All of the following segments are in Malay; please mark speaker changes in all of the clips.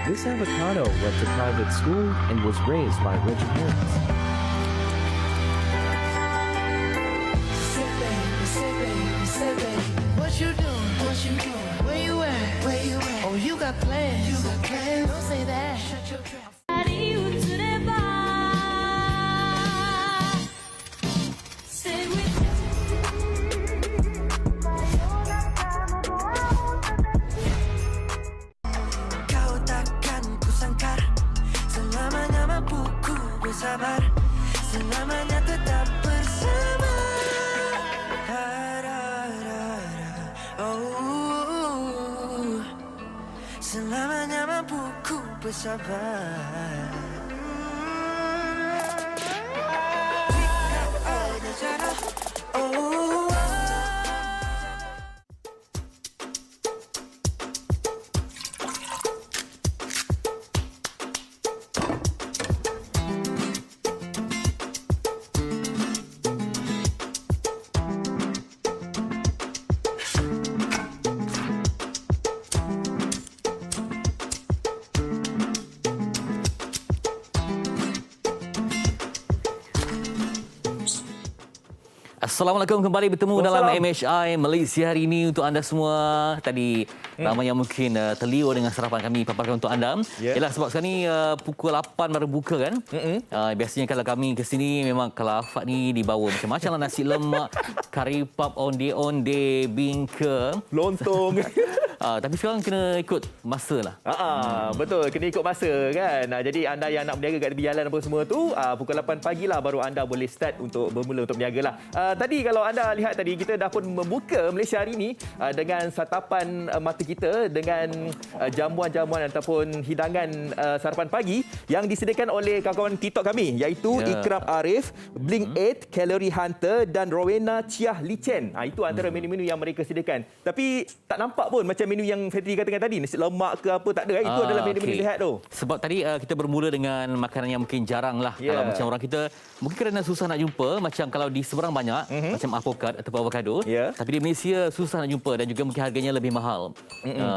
Speaker 1: This avocado went to private school and was raised by rich parents.
Speaker 2: What you doing? What you doing? Where you at? Where you at? Oh, you got plans. You got plans. Don't say that. Shut your trap. Kau takkan kusangka selamanya mampu ku bersabar, selamanya tetap bersama. Oh, selamanya mampu ku bersabar. Jika ada cara, oh.
Speaker 3: Assalamualaikum, kembali bertemu dalam MHI Malaysia hari ini untuk anda semua. Tadi ramai yang mungkin terliur dengan sarapan kami paparkan untuk anda. Yalah, sebab sekarang ni pukul 8 baru buka kan. Biasanya kalau kami ke sini memang kalau Afak ni dibawa macam-macam lah, nasi lemak, kari pap, onde-onde, bingka,
Speaker 4: lontong.
Speaker 3: Tapi sekarang kena ikut masa lah.
Speaker 4: Betul, kena ikut masa kan. Jadi anda yang nak berniaga kat tepi jalan apa semua tu, pukul 8 pagi lah baru anda boleh start untuk bermula untuk berniaga lah. Tadi kalau anda lihat tadi, kita dah pun membuka Malaysia hari ini dengan santapan mata kita dengan jamuan-jamuan ataupun hidangan sarapan pagi yang disediakan oleh kawan-kawan TikTok kami, iaitu Ikram Arif, Blink 8, Calorie Hunter dan Rowena Chiah Licen. Itu antara menu-menu yang mereka sediakan. Tapi tak nampak pun macam menu yang Fetri katakan tadi, nasi lemak ke apa, tak ada. Itu adalah menu-menu lihat tu.
Speaker 3: Sebab tadi kita bermula dengan makanan yang mungkin jarang lah. Kalau macam orang kita, mungkin kerana susah nak jumpa, macam kalau di seberang banyak, macam apokat ataupun avocado. Tapi di Malaysia susah nak jumpa dan juga mungkin harganya lebih mahal.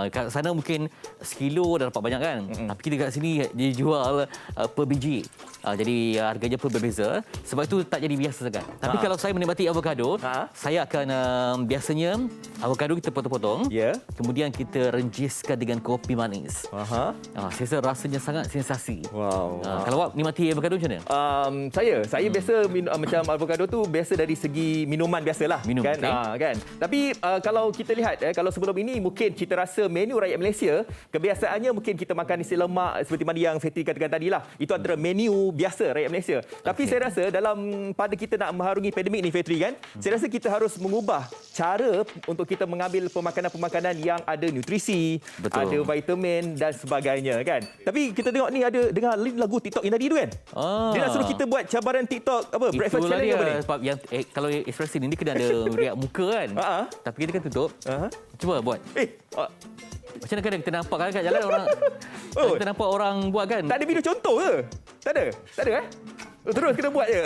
Speaker 3: Kat sana mungkin sekilo dah dapat banyak kan. Tapi kita kat sini dia jual per biji. Jadi harganya pun berbeza. Sebab itu tak jadi biasa sangat. Tapi kalau saya menikmati avocado, saya akan biasanya avocado kita potong-potong. Kemudian kita renjiskan dengan kopi manis. Saya rasa rasanya sangat sensasi. Kalau awak nikmati avocado macam mana?
Speaker 4: Saya biasa macam avocado tu biasa dari segi minuman biasalah.
Speaker 3: Minum,
Speaker 4: kan? Kan. Tapi kalau kita lihat kalau sebelum ini mungkin cita rasa menu rakyat Malaysia, kebiasaannya mungkin kita makan nasi lemak seperti mana yang Fetri katakan tadilah. Itu antara menu biasa rakyat Malaysia. Tapi saya rasa dalam pada kita nak mengharungi pandemik ni Fetri kan, saya rasa kita harus mengubah cara untuk kita mengambil pemakanan-pemakanan yang ada nutrisi, ada vitamin dan sebagainya kan. Tapi kita tengok ni ada dengar lagu TikTok yang tadi tu kan. Dia nak suruh kita buat cabaran TikTok apa, breakfast challenge apa ni?
Speaker 3: Sebab yang kalau ekspresi ni kena ada riak muka kan. Tapi kita kan tutup. Cuba buat. Macam mana kadang kita nampak kan kat jalan orang kita nampak orang buat kan.
Speaker 4: Tak ada video contoh ke? Tak ada. Tak ada terus kena buat je.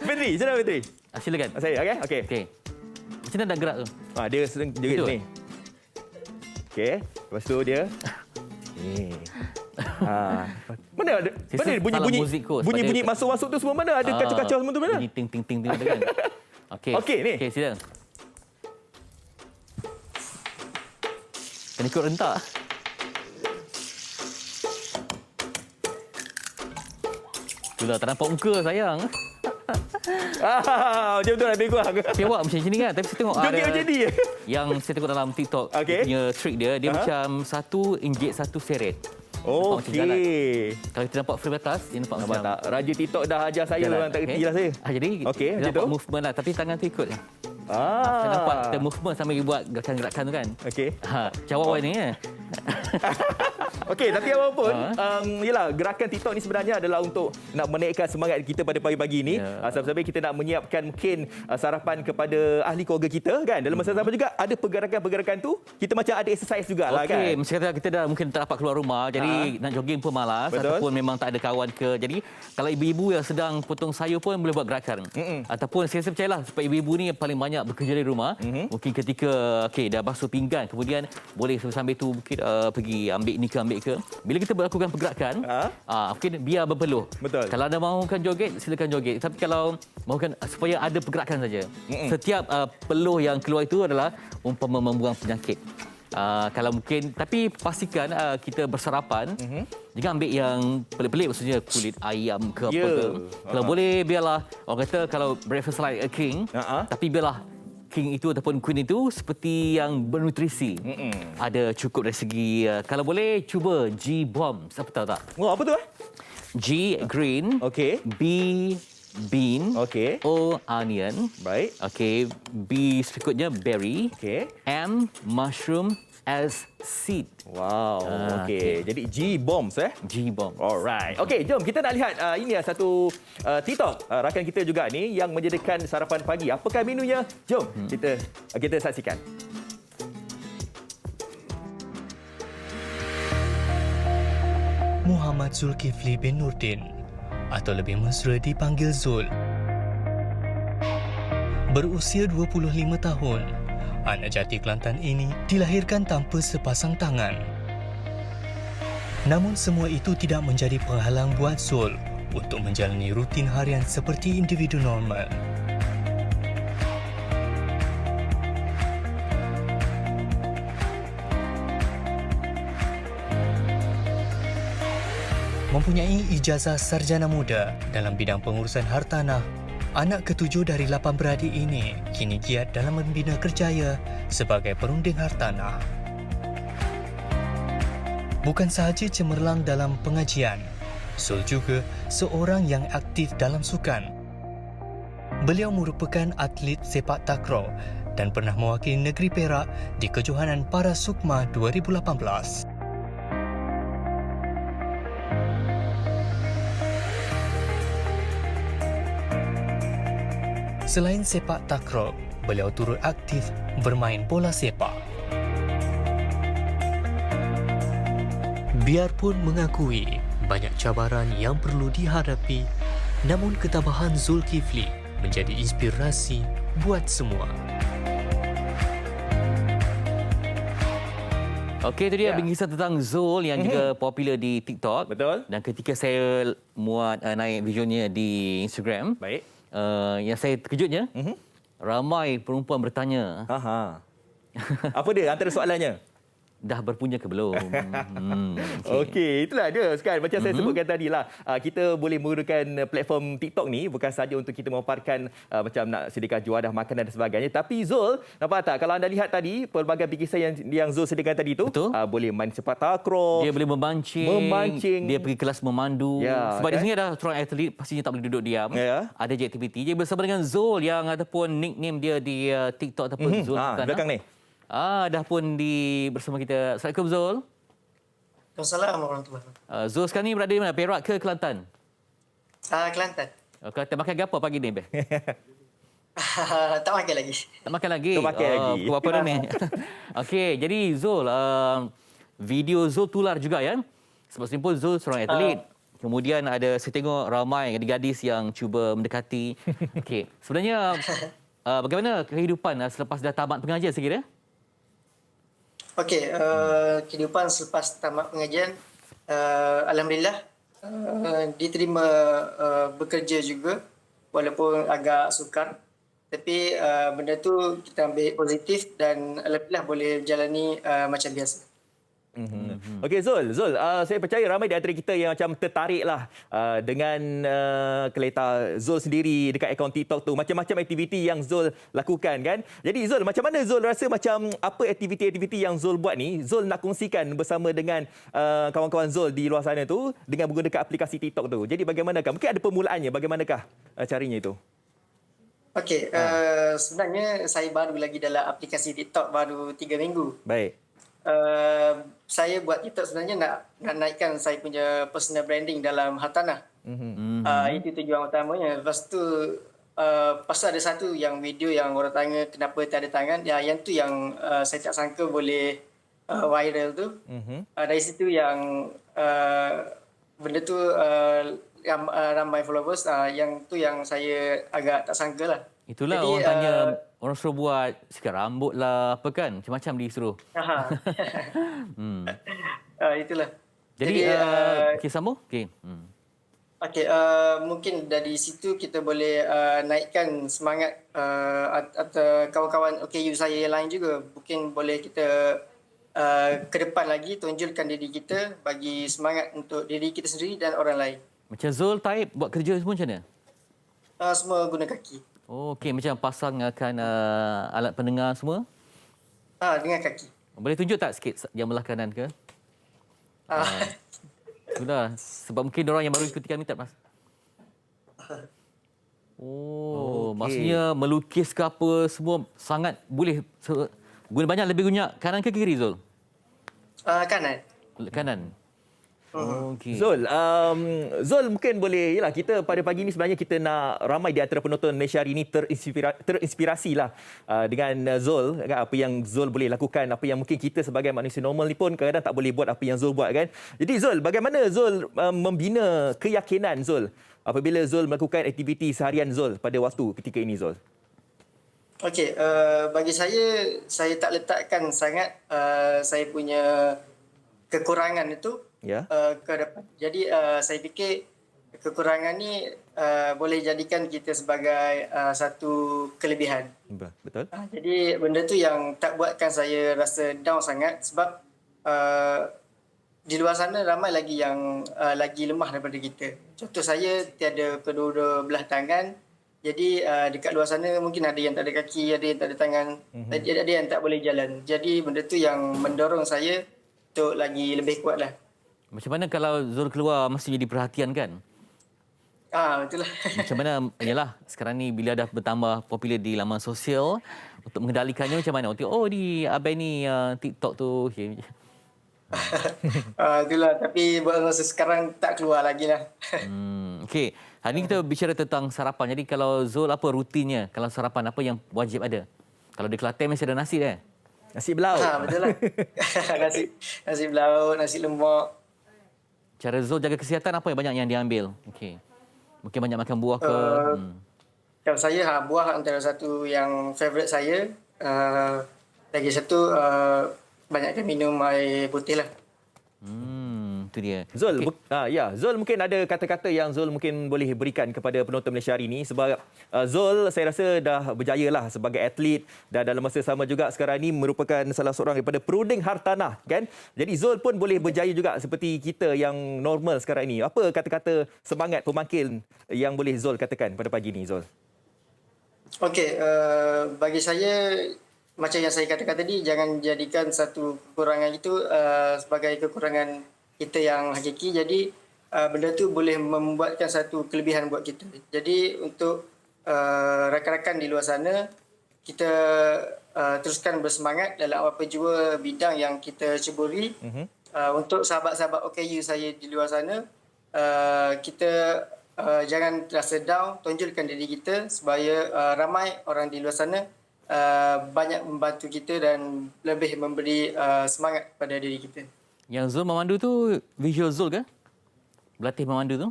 Speaker 4: Fetri, macam mana Fetri?
Speaker 3: Silakan.
Speaker 4: Saya okey.
Speaker 3: Macam mana nak gerak tu?
Speaker 4: Dia sedang jerit ni. Okey, lepas tu dia mana ada bunyi masuk-masuk tu semua, mana ada kacau-kacau semua tu mana?
Speaker 3: Bunyi ting ada kan. Okey
Speaker 4: ni.
Speaker 3: Okey, sila. Kena ikut rentak. Itulah, tak nampak muka sayang.
Speaker 4: Macam tu lebih kurang.
Speaker 3: Saya buat macam ni kan. Tapi saya tengok ada
Speaker 4: macam ni.
Speaker 3: yang saya tengok dalam TikTok punya trick dia macam satu injek satu seret.
Speaker 4: Okey.
Speaker 3: Kalau kita nampak frame atas, dia nampak macam
Speaker 4: tak. Raja TikTok dah ajar saya, orang tak kerti lah saya.
Speaker 3: Jadi dia nampak movement lah, tapi tangan tu ikut. Saya nampak kita movement sambil buat gerakan-gerakan tu kan.
Speaker 4: Okey.
Speaker 3: Jawab ni ya.
Speaker 4: Okey, tapi apapun, yalah, gerakan TikTok ni sebenarnya adalah untuk nak menaikkan semangat kita pada pagi-pagi ini. Sambil-sambil kita nak menyiapkan mungkin sarapan kepada ahli keluarga kita kan. Dalam masa sama juga ada pergerakan-pergerakan tu, kita macam ada exercise jugalah kan.
Speaker 3: Okey, mesti kata kita dah mungkin tak dapat keluar rumah, jadi nak jogging pun malas. Ataupun memang tak ada kawan ke. Jadi kalau ibu-ibu yang sedang potong sayur pun boleh buat gerakan. Ataupun saya percayalah, sebab ibu-ibu ni paling banyak bekerja di rumah. Mungkin ketika dah basuh pinggan, kemudian boleh sambil tu mungkin pergi ambil ni ke ambil ambil ke. Bila kita melakukan pergerakan, mungkin biar berpeluh.
Speaker 4: Betul.
Speaker 3: Kalau anda mahukan joget, silakan joget. Tapi kalau mahukan supaya ada pergerakan saja. Setiap peluh yang keluar itu adalah umpama membuang penyakit. Kalau mungkin, tapi pastikan kita bersarapan. Jangan ambil yang pelik-pelik, maksudnya kulit ayam ke apa ke. Kalau boleh, biarlah, orang kata kalau breakfast like a king, tapi biarlah king itu ataupun queen itu seperti yang bernutrisi. Ada cukup dari segi, kalau boleh cuba G-bomb. Siapa tahu tak?
Speaker 4: Oh, apa tu?
Speaker 3: G, green.
Speaker 4: Okey.
Speaker 3: B, bean.
Speaker 4: Okey.
Speaker 3: O, onion.
Speaker 4: Baik.
Speaker 3: Okey, B berikutnya berry.
Speaker 4: Okey.
Speaker 3: M, mushroom. S, seed.
Speaker 4: Wow. Okey. Jadi G-bombs
Speaker 3: G-bomb.
Speaker 4: Alright. Okey, jom kita nak lihat ini satu TikTok rakan kita juga ni yang menyediakan sarapan pagi. Apakah menunya? Jom kita saksikan.
Speaker 5: Muhammad Zulkifli bin Nurdin atau lebih mesra dipanggil Zul. Berusia 25 tahun, anak jati Kelantan ini dilahirkan tanpa sepasang tangan. Namun semua itu tidak menjadi penghalang buat Zul untuk menjalani rutin harian seperti individu normal. Mempunyai ijazah sarjana muda dalam bidang pengurusan hartanah, anak ketujuh dari 8 beradik ini kini giat dalam membina kerjaya sebagai perunding hartanah. Bukan sahaja cemerlang dalam pengajian, Zul juga seorang yang aktif dalam sukan. Beliau merupakan atlet sepak takraw dan pernah mewakili negeri Perak di Kejohanan Para Sukma 2018. Selain sepak takraw, beliau turut aktif bermain bola sepak. Biarpun mengakui banyak cabaran yang perlu dihadapi, namun ketabahan Zulkifli menjadi inspirasi buat semua.
Speaker 3: Okey, itu dia bingkisan tentang Zul yang juga popular di TikTok.
Speaker 4: Betul.
Speaker 3: Dan ketika saya muat naik videonya di Instagram,
Speaker 4: Baik.
Speaker 3: Yang saya terkejutnya, ramai perempuan bertanya,
Speaker 4: Apa dia antara soalannya?
Speaker 3: dah berpunya ke belum?
Speaker 4: Okey, itulah dia kan. Macam saya sebutkan tadi lah, kita boleh menggunakan platform TikTok ni bukan saja untuk kita memaparkan macam nak sediakan juadah makanan dan sebagainya. Tapi Zul, nampak tak? Kalau anda lihat tadi, pelbagai bingkisan yang Zul sediakan tadi tu, boleh main sepak takraw.
Speaker 3: Dia boleh memancing. Dia pergi kelas memandu. Sebab di sini ada seorang atlet, pastinya tak boleh duduk diam. Ada je aktiviti. Dia bersama dengan Zul yang ataupun nickname dia di TikTok ataupun Zul.
Speaker 4: Belakang ni.
Speaker 3: Dah pun bersama kita. Assalamualaikum Zul.
Speaker 6: Assalamualaikum warahmatullahi wabarakatuh.
Speaker 3: Zul sekarang ni berada di mana? Perak ke Kelantan?
Speaker 6: Kelantan.
Speaker 3: Kelantan makan apa pagi ni, Beh?
Speaker 6: Tak makan lagi.
Speaker 3: Tak makan lagi?
Speaker 4: Tak makan lagi.
Speaker 3: Pukul apa ni? Okey, jadi Zul, video Zul tular juga ya. Sebab simpul Zul seorang atlet. Kemudian ada, saya tengok ramai gadis-gadis yang cuba mendekati. Okey, sebenarnya bagaimana kehidupan selepas dah tamat pengajian sekira?
Speaker 6: Okey, kehidupan selepas tamat pengajian, alhamdulillah diterima bekerja juga walaupun agak sukar. Tapi benda tu kita ambil positif dan alhamdulillah boleh jalani macam biasa.
Speaker 4: Okey Zul, saya percaya ramai di antara kita yang macam tertarik lah dengan keleta Zul sendiri dekat akaun TikTok tu. Macam-macam aktiviti yang Zul lakukan kan. Jadi Zul, macam mana Zul rasa macam apa aktiviti-aktiviti yang Zul buat ni, Zul nak kongsikan bersama dengan kawan-kawan Zul di luar sana tu dengan menggunakan aplikasi TikTok tu. Jadi bagaimanakah? Mungkin ada permulaannya, bagaimanakah caranya itu?
Speaker 6: Okey, sebenarnya saya baru lagi dalam aplikasi TikTok baru 3 minggu.
Speaker 4: Baik.
Speaker 6: Saya buat TikTok sebenarnya nak naikkan saya punya personal branding dalam hartanah. Itu tujuan utamanya. Lepas tu pasal ada satu yang video yang orang tanya kenapa tiada tangan, yang tu yang saya tak sangka boleh viral tu. Dari situ yang benda tu ramai followers, yang tu yang saya agak tak sangka lah.
Speaker 3: Itulah. Jadi, orang tanya, orang suruh buat sikat rambut lah, apa kan, macam-macam disuruh.
Speaker 6: Itulah.
Speaker 3: Jadi, okey, sambung? Okey.
Speaker 6: Okey, mungkin dari situ kita boleh naikkan semangat atau kawan-kawan OKU saya yang lain juga. Mungkin boleh kita ke depan lagi tonjolkan diri kita, bagi semangat untuk diri kita sendiri dan orang lain.
Speaker 3: Macam Zul, Taib buat kerja semua macam mana?
Speaker 6: Semua guna kaki.
Speaker 3: Oh, okey, macam pasangkan alat pendengar semua?
Speaker 6: Dengan kaki.
Speaker 3: Boleh tunjuk tak sikit jam belah kanan ke? Sudah, sebab mungkin orang yang baru ikuti kami tak, Mas. Oh, maksudnya melukis ke apa semua sangat boleh guna banyak, lebih guna kanan ke kiri, Zul?
Speaker 6: Kanan.
Speaker 3: Kanan. Oh, okey.
Speaker 4: Zul mungkin boleh, yalah, kita pada pagi ni sebenarnya kita nak ramai di antara penonton Malaysia hari ini terinspirasi lah dengan Zul, kan, apa yang Zul boleh lakukan, apa yang mungkin kita sebagai manusia normal ni pun kadang-kadang tak boleh buat apa yang Zul buat, kan. Jadi Zul, bagaimana Zul membina keyakinan Zul apabila Zul melakukan aktiviti seharian Zul pada waktu ketika ini, Zul?
Speaker 6: Okey, bagi saya tak letakkan sangat saya punya kekurangan itu ke depan. Jadi saya fikir kekurangan ni boleh jadikan kita sebagai satu kelebihan.
Speaker 4: Betul.
Speaker 6: Jadi benda tu yang tak buatkan saya rasa down sangat, sebab di luar sana ramai lagi yang lagi lemah daripada kita. Contoh saya tiada kedua-dua belah tangan. Jadi dekat luar sana mungkin ada yang tak ada kaki, ada yang tak ada tangan, ada yang tak boleh jalan. Jadi benda tu yang mendorong saya untuk lagi lebih kuat lah.
Speaker 3: Macam mana kalau Zul keluar mesti jadi perhatian, kan?
Speaker 6: Betul lah.
Speaker 3: Macam mana, yalah, sekarang ni bila dah bertambah popular di laman sosial, untuk mengendalikannya macam mana? Oh, di Abai ni TikTok tu. Okay.
Speaker 6: Itulah, tapi buat masa sekarang tak keluar lagi lah.
Speaker 3: Okey, hari ni kita bicara tentang sarapan. Jadi kalau Zul, apa rutinnya? Kalau sarapan, apa yang wajib ada? Kalau di Kelantan mesti ada nasi dah.
Speaker 4: Nasi belauk.
Speaker 6: Betul lah. nasi belauk, nasi lemak.
Speaker 3: Cara Zul jaga kesihatan, apa yang banyak yang diambil? Okey. Mungkin banyak makan buah ke?
Speaker 6: Kalau saya, buah antara satu yang favourite saya. Lagi satu, banyakkan minum air putih lah.
Speaker 3: Itu dia.
Speaker 4: Zul, Zul mungkin ada kata-kata yang Zul mungkin boleh berikan kepada penonton Malaysia hari ini, sebab Zul saya rasa dah berjaya lah sebagai atlet, dan dalam masa sama juga sekarang ini merupakan salah seorang daripada perunding hartanah, kan. Jadi Zul pun boleh berjaya juga seperti kita yang normal sekarang ini. Apa kata-kata semangat pemanggil yang boleh Zul katakan pada pagi ini, Zul?
Speaker 6: Okey, bagi saya, macam yang saya katakan tadi, jangan jadikan satu kekurangan itu sebagai kekurangan kita yang hakiki. Jadi benda tu boleh membuatkan satu kelebihan buat kita. Jadi untuk rakan-rakan di luar sana, kita teruskan bersemangat dalam apa jua bidang yang kita ceburi. Untuk sahabat-sahabat OKU saya di luar sana, kita jangan rasa down, tonjolkan diri kita supaya ramai orang di luar sana banyak membantu kita dan lebih memberi semangat pada diri kita.
Speaker 3: Yang Zul memandu tu visual Zul ke? Berlatih memandu tu?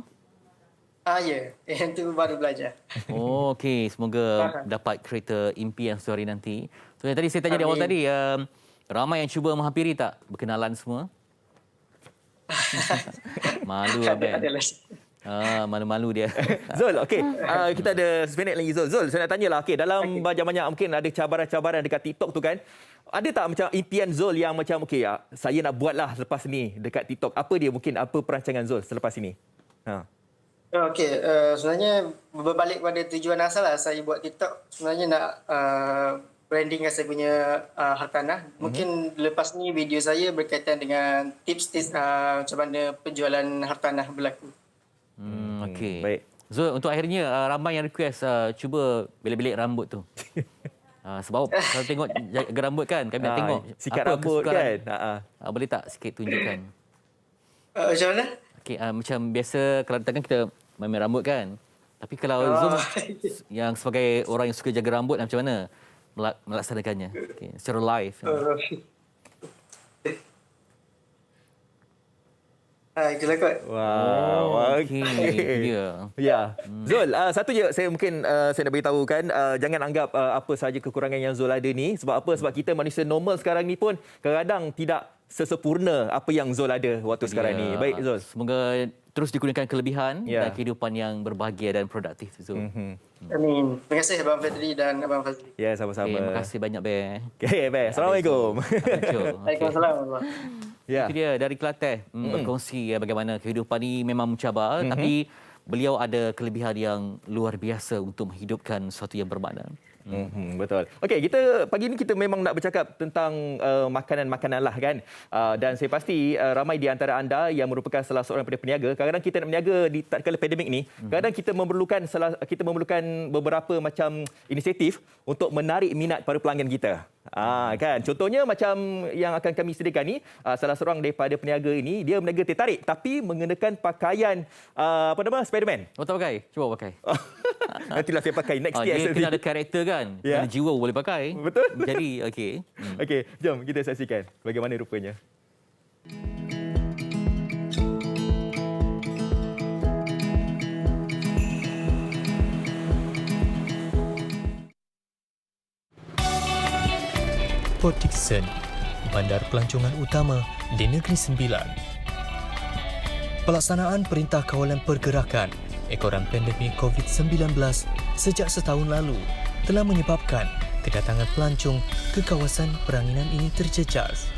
Speaker 6: Ya. Yang tu baru belajar.
Speaker 3: Oh, okey. Semoga dapat kereta impian suatu hari nanti. So, yang tadi saya tanya di awal tadi, ramai yang cuba menghampiri tak? Berkenalan semua? Malu, Abang. Malu-malu dia.
Speaker 4: Zul, okey. Kita ada seminit lagi, Zul. Zul, saya nak tanyalah, okey, dalam banyak-banyak mungkin ada cabaran-cabaran dekat TikTok tu, kan. Ada tak macam impian Zul yang macam, okey, saya nak buatlah selepas ni dekat TikTok. Apa dia mungkin, apa perancangan Zul selepas ini?
Speaker 6: Okey, sebenarnya berbalik pada tujuan asal lah saya buat TikTok. Sebenarnya nak brandingkan saya punya hartanah. Mungkin lepas ni video saya berkaitan dengan tips-tips macam mana penjualan hartanah berlaku.
Speaker 3: Okey.
Speaker 4: Baik.
Speaker 3: Zul, untuk akhirnya ramai yang request cuba belik-belik rambut tu. Sebab kalau tengok jaga rambut, kan, kami nak tengok
Speaker 4: sikat
Speaker 3: apa
Speaker 4: rambut,
Speaker 3: kesukaran.
Speaker 4: kan.
Speaker 3: Boleh tak sikit tunjukkan?
Speaker 6: Macam mana?
Speaker 3: Okey, macam biasa kalau datang kan kita main rambut, kan. Tapi kalau Zoom yang sebagai orang yang suka jaga rambut, macam mana melaksanakannya? Okay, secara live.
Speaker 6: Itulah kot.
Speaker 4: Wow,
Speaker 3: okey.
Speaker 4: Ya. Zul, satu je saya mungkin saya nak beritahu, kan, jangan anggap apa sahaja kekurangan yang Zul ada ni. Sebab apa? Sebab kita manusia normal sekarang ni pun kadang-kadang tidak sesempurna apa yang Zul ada waktu sekarang ni. Baik Zul.
Speaker 3: Semoga terus dikurniakan kelebihan dan kehidupan yang berbahagia dan produktif Zul.
Speaker 6: Amin. Terima kasih Abang Fadli dan Abang Fazli.
Speaker 4: Ya, sama-sama.
Speaker 3: Terima kasih banyak Be.
Speaker 4: Okay, baik. Assalamualaikum.
Speaker 6: Waalaikumsalam.
Speaker 4: Ya.
Speaker 3: Itu dia dari Kelantan berkongsi bagaimana kehidupan ni memang mencabar tapi beliau ada kelebihan yang luar biasa untuk menghidupkan sesuatu yang bermakna.
Speaker 4: Betul. Okey, pagi ni kita memang nak bercakap tentang makanan-makanan lah kan. Dan saya pasti ramai di antara anda yang merupakan salah seorang daripada peniaga, kadang-kadang kita nak berniaga di tatkala pandemik ni, kadang kita memerlukan beberapa macam inisiatif untuk menarik minat para pelanggan kita. Kan, contohnya macam yang akan kami sediakan ni, salah seorang daripada peniaga ini dia berniaga teh tarik tapi mengenakan pakaian Spiderman.
Speaker 3: Oh, tak pakai? Cuba pakai.
Speaker 4: Nantilah saya pakai next
Speaker 3: Dia
Speaker 4: year.
Speaker 3: kena ada karakter kan? Ada jiwa boleh pakai.
Speaker 4: Betul.
Speaker 3: Jadi, okey.
Speaker 4: Okey, jom kita saksikan bagaimana rupanya.
Speaker 5: Port Dickson, bandar pelancongan utama di Negeri Sembilan. Pelaksanaan Perintah Kawalan Pergerakan ekoran pandemik COVID-19 sejak setahun lalu telah menyebabkan kedatangan pelancong ke kawasan peranginan ini terjejas.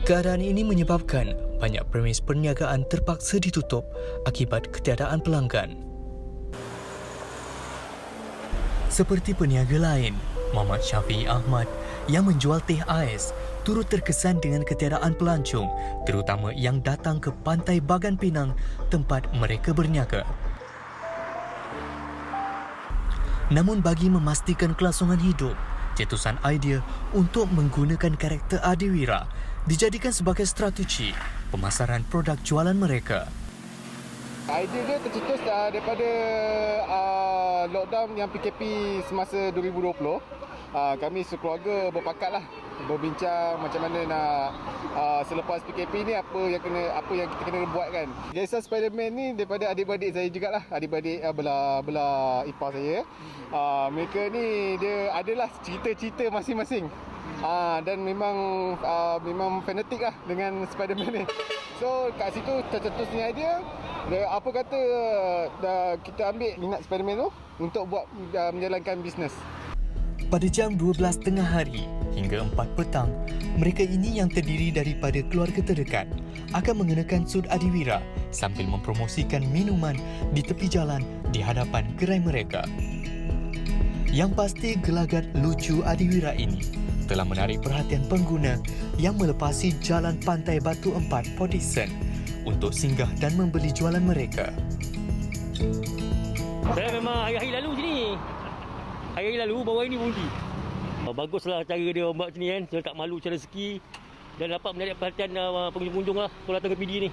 Speaker 5: Keadaan ini menyebabkan banyak premis perniagaan terpaksa ditutup akibat ketiadaan pelanggan. Seperti peniaga lain, Muhammad Syafiee Ahmad yang menjual teh ais turut terkesan dengan ketiadaan pelancong, terutama yang datang ke Pantai Bagan Pinang tempat mereka berniaga. Namun bagi memastikan kelangsungan hidup, cetusan idea untuk menggunakan karakter Adiwira dijadikan sebagai strategi pemasaran produk jualan mereka.
Speaker 7: Idea dia tercetus daripada lockdown yang PKP semasa 2020. Kami sekeluarga berpakatlah berbincang macam mana nak selepas PKP ni apa yang kita kena buat kan. Kisah Spiderman ni daripada adik-beradik saya jugalah, adik-beradik belah ipar saya. Mereka ni dia adalah cerita-cerita masing-masing. Dan memang fanatik lah dengan Spiderman ni. So kat situ tercetusnya idea. Apa kata kita ambil minat Spiderman tu untuk buat menjalankan bisnes.
Speaker 5: Pada jam 12 tengah hari hingga 4 petang, mereka ini yang terdiri daripada keluarga terdekat akan mengenakan sud Adiwira sambil mempromosikan minuman di tepi jalan di hadapan gerai mereka. Yang pasti gelagat lucu Adiwira ini telah menarik perhatian pengguna yang melepasi jalan Pantai Batu 4 Port Dickson untuk singgah dan membeli jualan mereka.
Speaker 8: Saya memang hari-hari lalu sini. Hari-hari lalu bawa ini berhenti. Baguslah cara dia buat macam ni kan. Saya tak malu cara rezeki dan dapat menarik perhatian pengunjung-pengunjung lah kalau datang ke PD ni.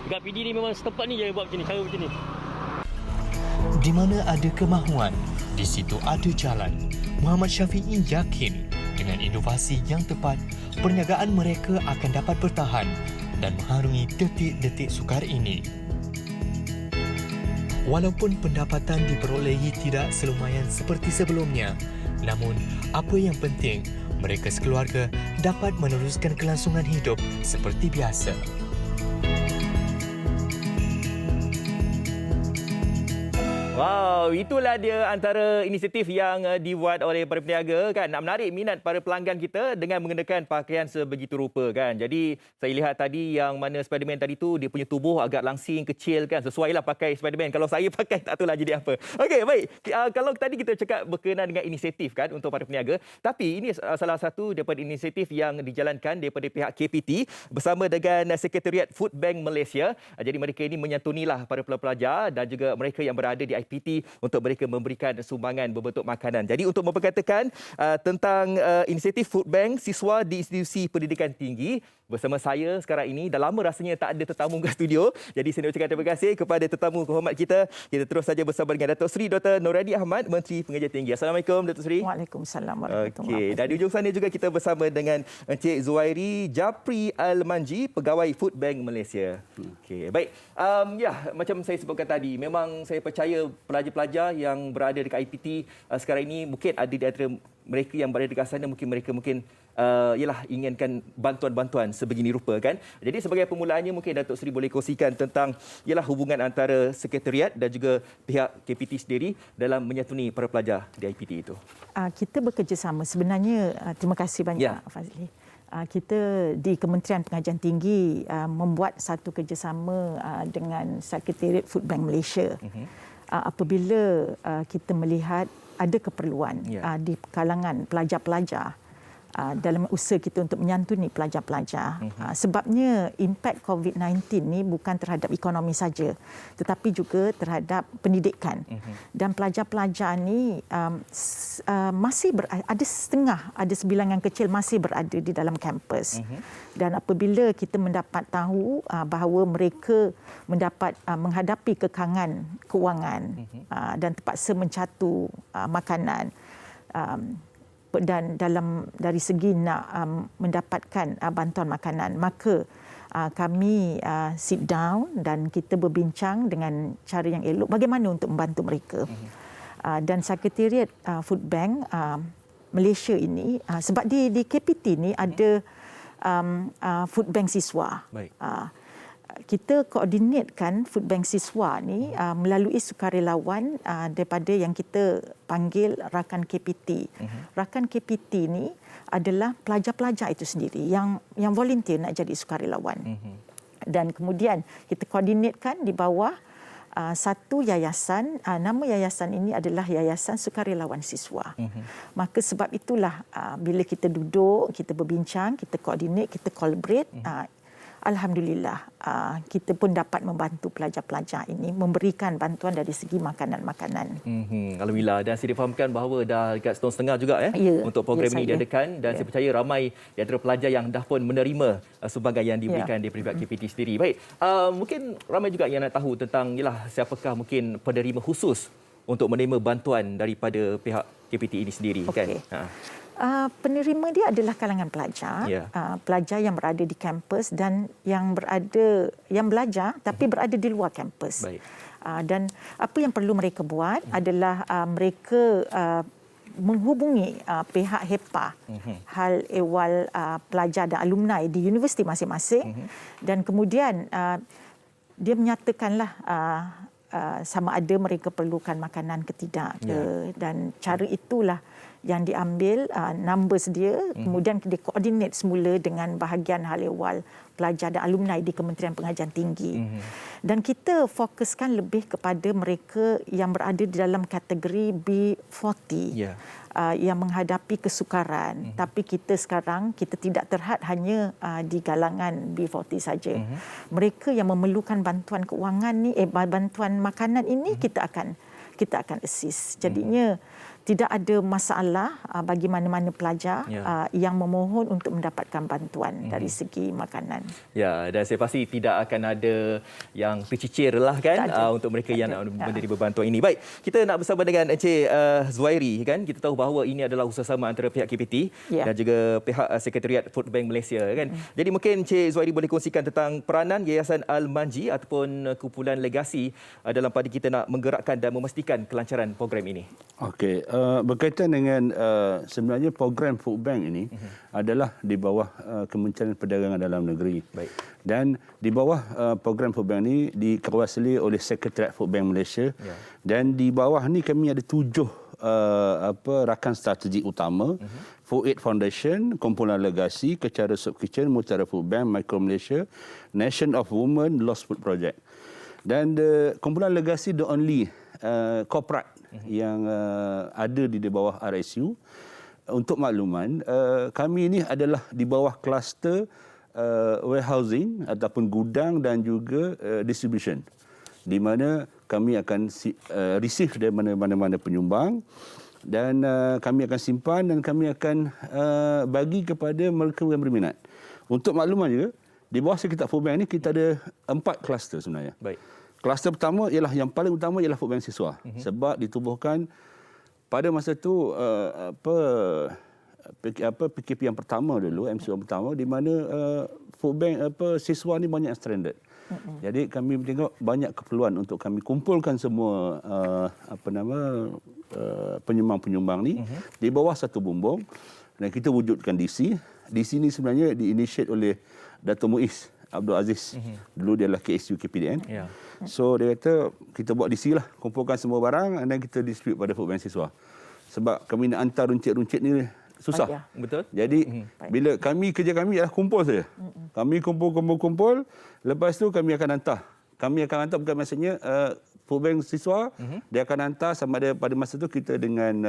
Speaker 8: Dekat PD ni memang setempat ni je buat macam ni, cara macam ni.
Speaker 5: Di mana ada kemahuan, di situ ada jalan. Muhammad Syafiee yakin dengan inovasi yang tepat, perniagaan mereka akan dapat bertahan dan mengharungi detik-detik sukar ini. Walaupun pendapatan diperolehi tidak selumayan seperti sebelumnya, namun apa yang penting, mereka sekeluarga dapat meneruskan kelangsungan hidup seperti biasa.
Speaker 4: Wow, itulah dia antara inisiatif yang dibuat oleh para peniaga kan, nak menarik minat para pelanggan kita dengan mengenakan pakaian sebegitu rupa kan. Jadi saya lihat tadi yang mana Spiderman tadi tu dia punya tubuh agak langsing, kecil kan, sesuailah pakai Spiderman. Kalau saya pakai tak tahulah jadi apa. Okey, baik. Kalau tadi kita cakap berkenaan dengan inisiatif kan untuk para peniaga, tapi ini salah satu daripada inisiatif yang dijalankan daripada pihak KPT bersama dengan Sekretariat Food Bank Malaysia. Jadi mereka ini menyantunilah para pelajar dan juga mereka yang berada di IPT untuk mereka memberikan sumbangan berbentuk makanan. Jadi untuk memperkatakan tentang inisiatif Food Bank siswa di institusi pendidikan tinggi bersama saya sekarang ini, dah lama rasanya tak ada tetamu ke studio. Jadi saya nak ucapkan terima kasih kepada tetamu kehormat kita. Kita terus saja bersama dengan Datuk Seri Dr. Noradi Ahmad, Menteri Pengajian Tinggi. Assalamualaikum Datuk Seri.
Speaker 9: Waalaikumsalam warahmatullahi wabarakatuh.
Speaker 4: Dan di ujung sana juga kita bersama dengan Encik Zuhairi Japri Al-Manji, Pegawai Food Bank Malaysia. Okey, baik. Macam saya sebutkan tadi, memang saya percaya pelajar-pelajar yang berada dekat IPT sekarang ini mungkin ada di antara mereka yang berada dekat sana, mungkin mereka ialah inginkan bantuan-bantuan sebegini rupa kan. Jadi sebagai permulaannya mungkin Datuk Seri boleh kongsikan tentang ialah hubungan antara sekretariat dan juga pihak KPT sendiri dalam menyatuni para pelajar di IPT itu.
Speaker 9: Kita bekerjasama sebenarnya. Terima kasih banyak Fazli. Kita di Kementerian Pengajian Tinggi membuat satu kerjasama dengan Sekretariat Food Bank Malaysia. Apabila kita melihat ada keperluan di kalangan pelajar-pelajar dalam usaha kita untuk menyantuni pelajar-pelajar. Sebabnya impak COVID-19 ni bukan terhadap ekonomi saja, tetapi juga terhadap pendidikan. Dan pelajar-pelajar ni masih ada setengah, ada sebilangan kecil masih berada di dalam kampus. Dan apabila kita mendapat tahu bahawa mereka mendapat menghadapi kekangan kewangan dan terpaksa mencatu makanan, dan dari segi nak mendapatkan bantuan makanan, maka kami sit down dan kita berbincang dengan cara yang elok bagaimana untuk membantu mereka. Dan Sekretariat Food Bank Malaysia ini, sebab di KPT ni ada food bank siswa. Kita koordinatkan food bank siswa ni melalui sukarelawan daripada yang kita panggil rakan KPT. Rakan KPT ni adalah pelajar-pelajar itu sendiri yang volunteer nak jadi sukarelawan. Dan kemudian kita koordinatkan di bawah satu yayasan. Nama yayasan ini adalah Yayasan Sukarelawan Siswa. Maka sebab itulah bila kita duduk, kita berbincang, kita koordinat, kita collaborate, alhamdulillah kita pun dapat membantu pelajar-pelajar ini memberikan bantuan dari segi makanan-makanan.
Speaker 4: Alhamdulillah. Dan saya difahamkan bahawa dah dekat setahun setengah juga untuk program ini diadakan, dan saya percaya ramai di antara pelajar yang dah pun menerima sumbangan yang diberikan di pihak KPT sendiri. Baik, mungkin ramai juga yang nak tahu tentang siapakah mungkin penerima khusus untuk menerima bantuan daripada pihak KPT ini sendiri kan.
Speaker 9: Penerima dia adalah kalangan pelajar, pelajar yang berada di kampus dan yang belajar tapi berada di luar kampus. Dan apa yang perlu mereka buat adalah mereka menghubungi pihak HEPA, Hal Ehwal Pelajar dan Alumni di universiti masing-masing, dan kemudian dia menyatakanlah sama ada mereka perlukan makanan ke tidak dan cara itulah yang diambil numbers dia, kemudian dikoordinat semula dengan bahagian hal ehwal pelajar dan alumni di Kementerian Pengajian Tinggi. Dan kita fokuskan lebih kepada mereka yang berada di dalam kategori B40 yang menghadapi kesukaran. Tapi kita sekarang kita tidak terhad hanya di kalangan B40 saja. Mereka yang memerlukan bantuan keuangan ni, bantuan makanan ini kita akan assist. Jadinya tidak ada masalah bagi mana-mana pelajar yang memohon untuk mendapatkan bantuan dari segi makanan.
Speaker 4: Ya, dan saya pasti tidak akan ada yang tercicir lah kan untuk mereka yang nak menerima bantuan ini. Baik, kita nak bersama dengan Encik Zuhairi kan. Kita tahu bahawa ini adalah usaha-sama antara pihak KPT dan juga pihak Sekretariat Food Bank Malaysia kan. Jadi mungkin Encik Zuhairi boleh kongsikan tentang peranan Yayasan Al-Manji ataupun kumpulan legasi dalam pada kita nak menggerakkan dan memastikan kelancaran program ini.
Speaker 10: Okey, berkaitan dengan sebenarnya program Food Bank ini adalah di bawah Kementerian Perdagangan Dalam Negeri. Dan di bawah program Food Bank ini dikawasi oleh Sekretariat Food Bank Malaysia. Dan di bawah ni kami ada 7 rakan strategik utama. Food Aid Foundation, Kumpulan Legasi, Kecara Soup Kitchen, Mutiara Food Bank, Micro Malaysia, Nation of Women, Lost Food Project. Dan Kumpulan Legasi the only corporate yang ada di bawah RSU. Untuk makluman, kami ini adalah di bawah kluster warehousing ataupun gudang dan juga distribution, di mana kami akan receive dari mana-mana penyumbang dan kami akan simpan dan kami akan bagi kepada mereka yang berminat. Untuk makluman juga, di bawah Sekretariat Food Bank ini kita ada 4 kluster sebenarnya. Kluster pertama ialah yang paling utama ialah food bank siswa. Sebab ditubuhkan pada masa itu PKP yang pertama dulu, MCO yang pertama, di mana food bank siswa ni banyak stranded. Jadi kami tengok banyak keperluan untuk kami kumpulkan semua penyumbang-penyumbang ni di bawah satu bumbung. Dan kita wujudkan DC. DC ni sebenarnya diinitiate oleh Dato' Muiz Abdul Aziz. Dulu dia adalah KSU KPDN. So dia kata kita buat DC lah, kumpulkan semua barang dan kita distribute pada food bank siswa. Sebab kami nak hantar runcit-runcit ni susah.
Speaker 4: Betul.
Speaker 10: Jadi bila kerja kami adalah kumpul saja. Kami kumpul. Lepas tu kami akan hantar. Kami akan hantar bukan maksudnya food bank siswa, dia akan hantar sama ada pada masa tu kita dengan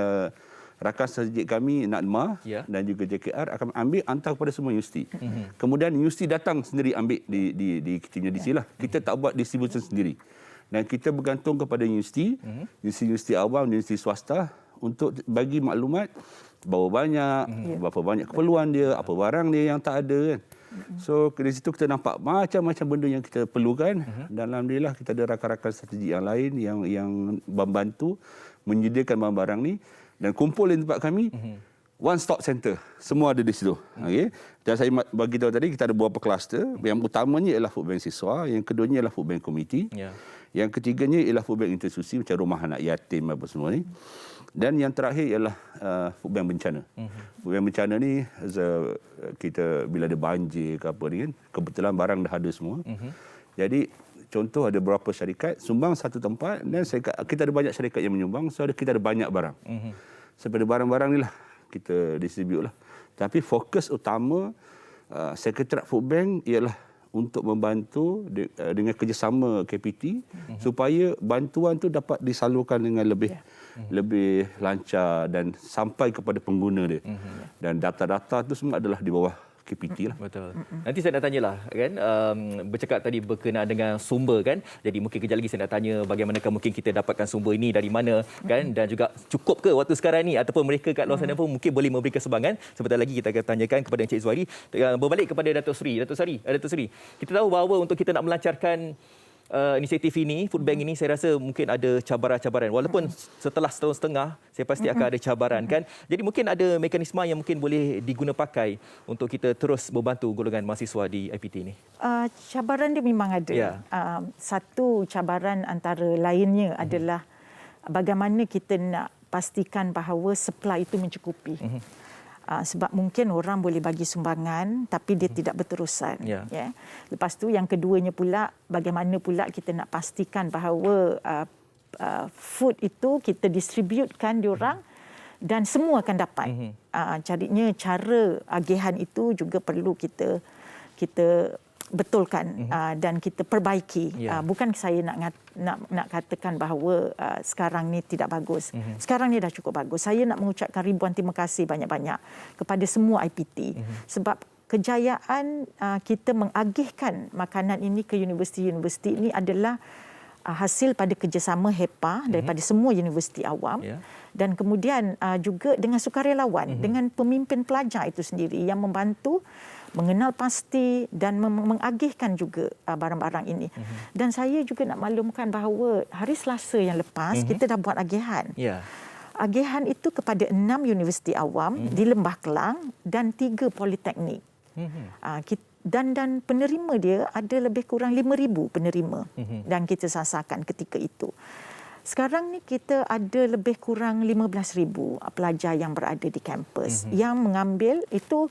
Speaker 10: rakan strategik kami NADMA dan juga JKR akan ambil hantar kepada semua universiti. Kemudian universiti datang sendiri ambil di kita punya DC lah. Kita tak buat distribution sendiri. Dan kita bergantung kepada universiti, universiti awam, universiti swasta untuk bagi maklumat berapa banyak keperluan dia, apa barang dia yang tak ada kan. So dari situ kita nampak macam-macam benda yang kita perlukan dan alhamdulillah kita ada rakan-rakan strategik yang lain yang membantu menyediakan barang-barang ni dan kumpul di tempat kami. One stop center. Semua ada di situ. Okay? Dan saya bagi tahu tadi kita ada beberapa kluster. Yang utamanya ialah food bank siswa, yang keduanya ialah food bank komiti. Yang ketiganya ialah food bank institusi macam rumah anak yatim apa semua ni. Dan yang terakhir ialah food bank bencana. Food bank bencana ni kita bila ada banjir ke apa ni kan, kebetulan barang dah ada semua. Jadi contoh ada beberapa syarikat sumbang satu tempat dan kita ada banyak syarikat yang menyumbang, so kita ada banyak barang. Seperti barang-barang ni lah kita distribute lah. Tapi fokus utama Sekretariat Food Bank ialah untuk membantu dengan kerjasama KPT supaya bantuan tu dapat disalurkan dengan lebih lancar dan sampai kepada pengguna dia. Dan data-data tu semua adalah di bawah KPT lah.
Speaker 4: Betul. Nanti saya nak tanyalah kan, bercakap tadi berkenaan dengan sumber kan. Jadi mungkin kejap lagi saya nak tanya bagaimanakah mungkin kita dapatkan sumber ini dari mana kan, dan juga cukup ke waktu sekarang ni ataupun mereka kat luar sana pun mungkin boleh memberikan sumbangan. Sebentar lagi kita akan tanyakan kepada Encik Zuhairi. Berbalik kepada Dato' Sri. Dato' Sri, kita tahu bahawa untuk kita nak melancarkan inisiatif ini, food bank ini, saya rasa mungkin ada cabaran-cabaran. Walaupun setelah setahun setengah, saya pasti akan ada cabaran kan. Jadi mungkin ada mekanisme yang mungkin boleh diguna pakai untuk kita terus membantu golongan mahasiswa di IPT ini.
Speaker 9: Cabaran dia memang ada. Satu cabaran antara lainnya adalah bagaimana kita nak pastikan bahawa supply itu mencukupi. Sebab mungkin orang boleh bagi sumbangan tapi dia tidak berterusan. Lepas tu yang keduanya pula, bagaimana pula kita nak pastikan bahawa food itu kita distributekan diorang dan semua akan dapat. Carinya cara agihan itu juga perlu kita betulkan dan kita perbaiki. Bukan saya nak katakan bahawa sekarang ni tidak bagus. Sekarang ni dah cukup bagus. Saya nak mengucapkan ribuan terima kasih banyak-banyak kepada semua IPT sebab kejayaan kita mengagihkan makanan ini ke universiti-universiti ini adalah hasil pada kerjasama HEPA daripada semua universiti awam dan kemudian juga dengan sukarelawan dengan pemimpin pelajar itu sendiri yang membantu mengenal pasti dan mengagihkan juga barang-barang ini. Dan saya juga nak maklumkan bahawa hari Selasa yang lepas kita dah buat agihan. Agihan itu kepada 6 universiti awam di Lembah Kelang dan 3 politeknik. Dan penerima dia ada lebih kurang 5,000 penerima dan kita sasarkan ketika itu. Sekarang ni kita ada lebih kurang 15,000 pelajar yang berada di kampus yang mengambil itu.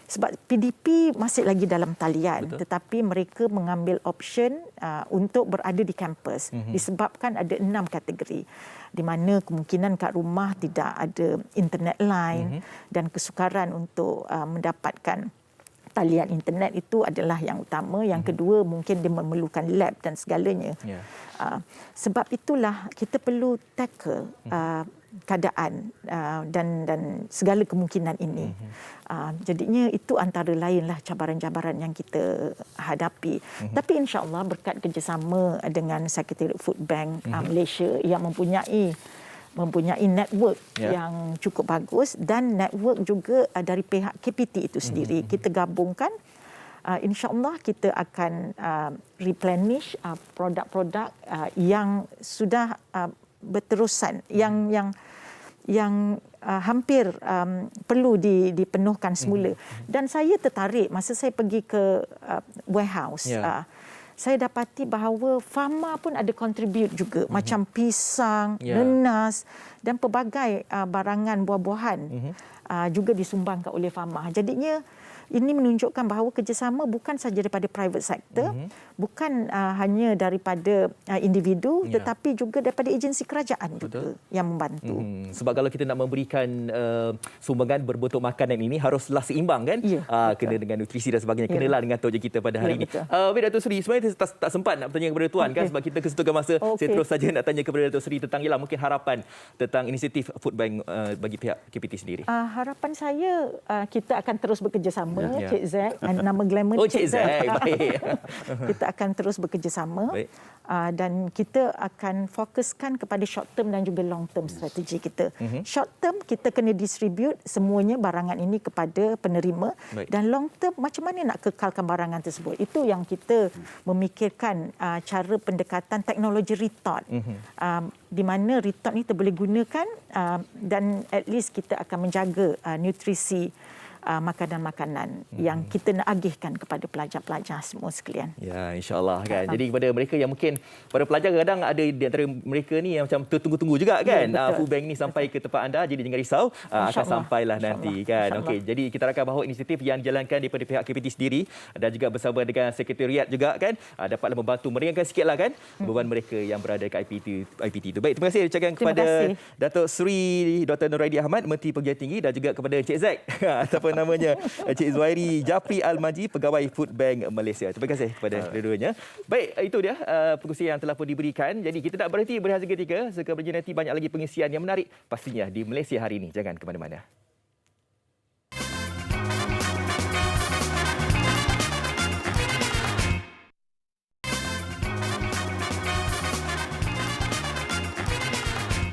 Speaker 9: Sebab PDP masih lagi dalam talian, tetapi mereka mengambil option untuk berada di kampus disebabkan ada 6 kategori di mana kemungkinan kat rumah tidak ada internet line dan kesukaran untuk mendapatkan talian internet itu adalah yang utama. Yang kedua mungkin dia memerlukan lab dan segalanya. Sebab itulah kita perlu tackle keadaan dan segala kemungkinan ini. Jadinya itu antara lainlah cabaran-cabaran yang kita hadapi. Tapi insya-Allah berkat kerjasama dengan Sekretariat Food Bank Malaysia yang mempunyai network yang cukup bagus dan network juga dari pihak KPT itu sendiri. Kita gabungkan, insya-Allah kita akan replenish produk-produk yang sudah berterusan, yang hampir perlu dipenuhkan semula. Dan saya tertarik masa saya pergi ke warehouse. saya dapati bahawa pharma pun ada contribute juga, macam pisang, nenas dan pelbagai barangan buah-buahan juga disumbangkan oleh pharma. Jadinya ini menunjukkan bahawa kerjasama bukan sahaja daripada private sector, bukan hanya daripada individu, tetapi juga daripada agensi kerajaan juga yang membantu.
Speaker 4: Sebab kalau kita nak memberikan sumbangan berbentuk makanan ini haruslah seimbang kan? Kena dengan nutrisi dan sebagainya. Kenalah dengan tauja kita pada hari ini. Baik Datuk Seri, sebenarnya tak sempat nak bertanya kepada Tuan kan sebab kita kesetukan masa. Saya terus saja nak tanya kepada Datuk Seri tentang mungkin harapan tentang inisiatif Food Bank bagi pihak KPT sendiri.
Speaker 9: Harapan saya kita akan terus bekerjasama. Cik Zack, nama glamour
Speaker 4: Cik Zack. Baik.
Speaker 9: Kita akan terus bekerjasama dan kita akan fokuskan kepada short term dan juga long term strategi kita. Short term kita kena distribute semuanya barangan ini kepada penerima dan long term macam mana nak kekalkan barangan tersebut. Itu yang kita memikirkan cara pendekatan teknologi retort. Di mana retort ni kita boleh gunakan dan at least kita akan menjaga nutrisi makanan-makanan yang kita nak agihkan kepada pelajar-pelajar semua sekalian.
Speaker 4: Ya, insya-Allah kan. Jadi kepada mereka yang mungkin para pelajar kadang ada di antara mereka ni yang macam tertunggu-tunggu juga kan. Food Bank ni sampai ke tempat anda, jadi jangan risau, akan sampailah nanti kan. Okey, jadi kita harapkan bahawa inisiatif yang dijalankan daripada pihak KPT sendiri dan juga bersama dengan sekretariat juga kan dapatlah membantu meringankan sikitlah kan beban mereka yang berada dekat IPT itu. Baik, terima kasih ucapkan kepada Datuk Seri Dr. Nuraidi Ahmad, Menteri Perguruan Tinggi dan juga kepada Cik Zack ataupun namanya Cik Zuhairi Japri Al-Maji, Pegawai Food Bank Malaysia. Terima kasih kepada dua-duanya. Baik, itu dia pengusian yang telah pun diberikan. Jadi kita tak berhenti berehat seketika. Sekejap nanti banyak lagi pengisian yang menarik pastinya di Malaysia hari ini. Jangan ke mana-mana.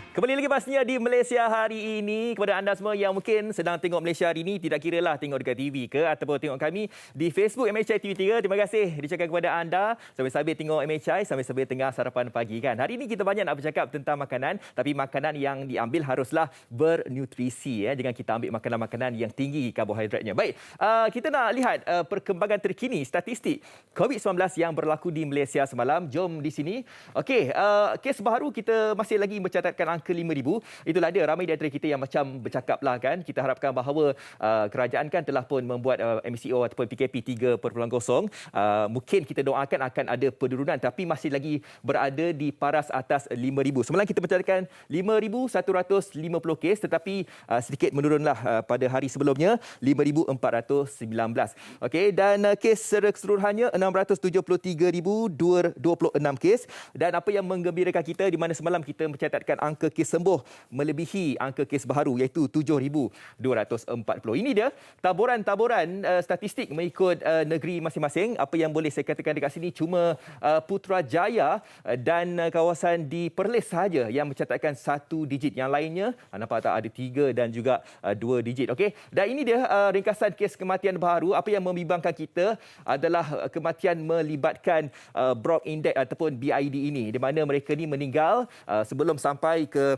Speaker 4: Kembali lagi pastinya di Malaysia hari ini. Kepada anda semua yang mungkin sedang tengok Malaysia hari ini, tidak kiralah tengok dekat TV ke ataupun tengok kami di Facebook MHI TV3. Terima kasih diucapkan kepada anda sambil-sambil tengok MHI, sambil-sambil tengah sarapan pagi kan. Hari ini kita banyak nak bercakap tentang makanan, tapi makanan yang diambil haruslah bernutrisi. Jangan kita ambil makanan-makanan yang tinggi karbohidratnya. Baik, kita nak lihat perkembangan terkini statistik COVID-19 yang berlaku di Malaysia semalam. Jom di sini. Okey, kes baru kita masih lagi mencatatkan angka 5,000. Itulah dia, ramai di antara kita yang macam bercakap lah kan. Kita harapkan bahawa kerajaan kan telah pun membuat MCO ataupun PKP 3.0. Mungkin kita doakan akan ada penurunan tapi masih lagi berada di paras atas 5,000. Semalam kita mencatatkan 5,150 kes tetapi sedikit menurunlah pada hari sebelumnya 5,419. Okey, dan kes keseluruhannya 673,026 kes. Dan apa yang menggembirakan kita di mana semalam kita mencatatkan angka kes sembuh melebihi angka kes baru iaitu 7,240. Ini dia taburan-taburan statistik mengikut negeri masing-masing. Apa yang boleh saya katakan dekat sini cuma Putrajaya dan kawasan di Perlis sahaja yang mencatatkan 1 digit. Yang lainnya nampak tak ada 3 dan juga 2 digit. Okey. Dan ini dia ringkasan kes kematian baru. Apa yang membimbangkan kita adalah kematian melibatkan Brock Index ataupun BID ini di mana mereka ni meninggal sebelum sampai ke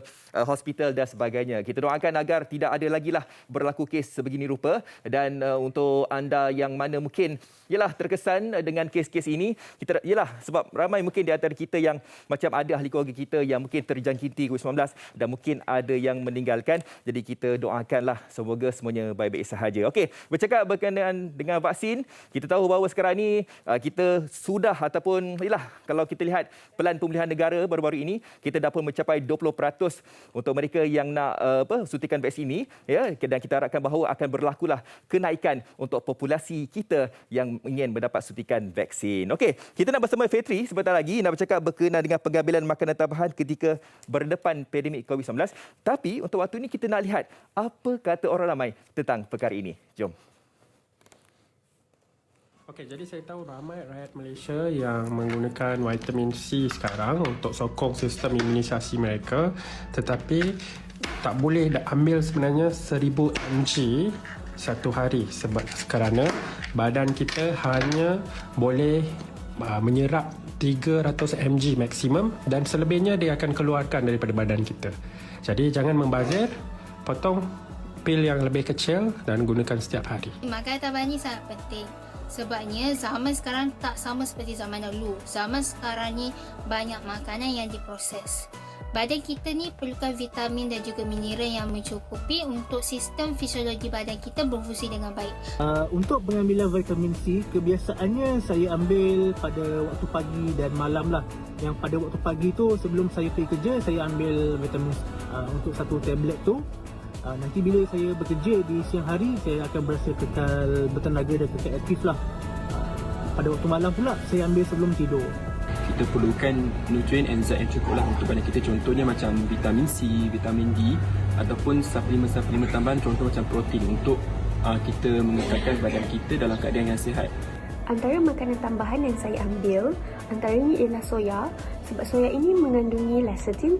Speaker 4: hospital dan sebagainya. Kita doakan agar tidak ada lagi lah berlaku kes sebegini rupa. Dan untuk anda yang mana mungkin terkesan dengan kes-kes ini, kita sebab ramai mungkin di antara kita yang macam ada ahli keluarga kita yang mungkin terjangkiti COVID-19 dan mungkin ada yang meninggalkan. Jadi kita doakanlah semoga semuanya baik-baik sahaja. Okey, bercakap berkenaan dengan vaksin, kita tahu bahawa sekarang ni kita sudah ataupun kalau kita lihat pelan pemulihan negara baru-baru ini, kita dah pun mencapai 20% untuk mereka yang nak suntikan vaksin ini, dan kita harapkan bahawa akan berlakulah kenaikan untuk populasi kita yang ingin mendapat suntikan vaksin. Okey, kita nak bersama Fetri sebentar lagi nak bercakap berkenaan dengan pengambilan makanan tambahan ketika berdepan pandemik COVID-19. Tapi untuk waktu ini kita nak lihat apa kata orang ramai tentang perkara ini. Jom.
Speaker 11: Okey, jadi saya tahu ramai rakyat Malaysia yang menggunakan vitamin C sekarang untuk sokong sistem imunisasi mereka, tetapi tak boleh ambil sebenarnya 1000 mg satu hari sebab kerana badan kita hanya boleh menyerap 300 mg maksimum dan selebihnya dia akan keluarkan daripada badan kita. Jadi jangan membazir, potong pil yang lebih kecil dan gunakan setiap hari.
Speaker 12: Makanan tambahan ini sangat penting Sebabnya zaman sekarang tak sama seperti zaman dahulu. Zaman sekarang ni banyak makanan yang diproses. Badan kita ni perlukan vitamin dan juga mineral yang mencukupi untuk sistem fisiologi badan kita berfungsi dengan baik.
Speaker 13: Untuk pengambilan vitamin C, kebiasaannya saya ambil pada waktu pagi dan malam lah. Yang pada waktu pagi tu sebelum saya pergi kerja, saya ambil vitamin untuk satu tablet tu. Nanti bila saya bekerja di siang hari, saya akan berasa kekal bertenaga dan kekal aktif lah. Pada waktu malam pula, saya ambil sebelum tidur.
Speaker 14: Kita perlukan nutrien and zat yang cukup lah untuk badan kita. Contohnya macam vitamin C, vitamin D ataupun suplemen-suplemen tambahan, contoh macam protein untuk kita mengekalkan badan kita dalam keadaan yang sihat.
Speaker 15: Antara makanan tambahan yang saya ambil antaranya ialah soya, sebab soya ini mengandungi lecithin,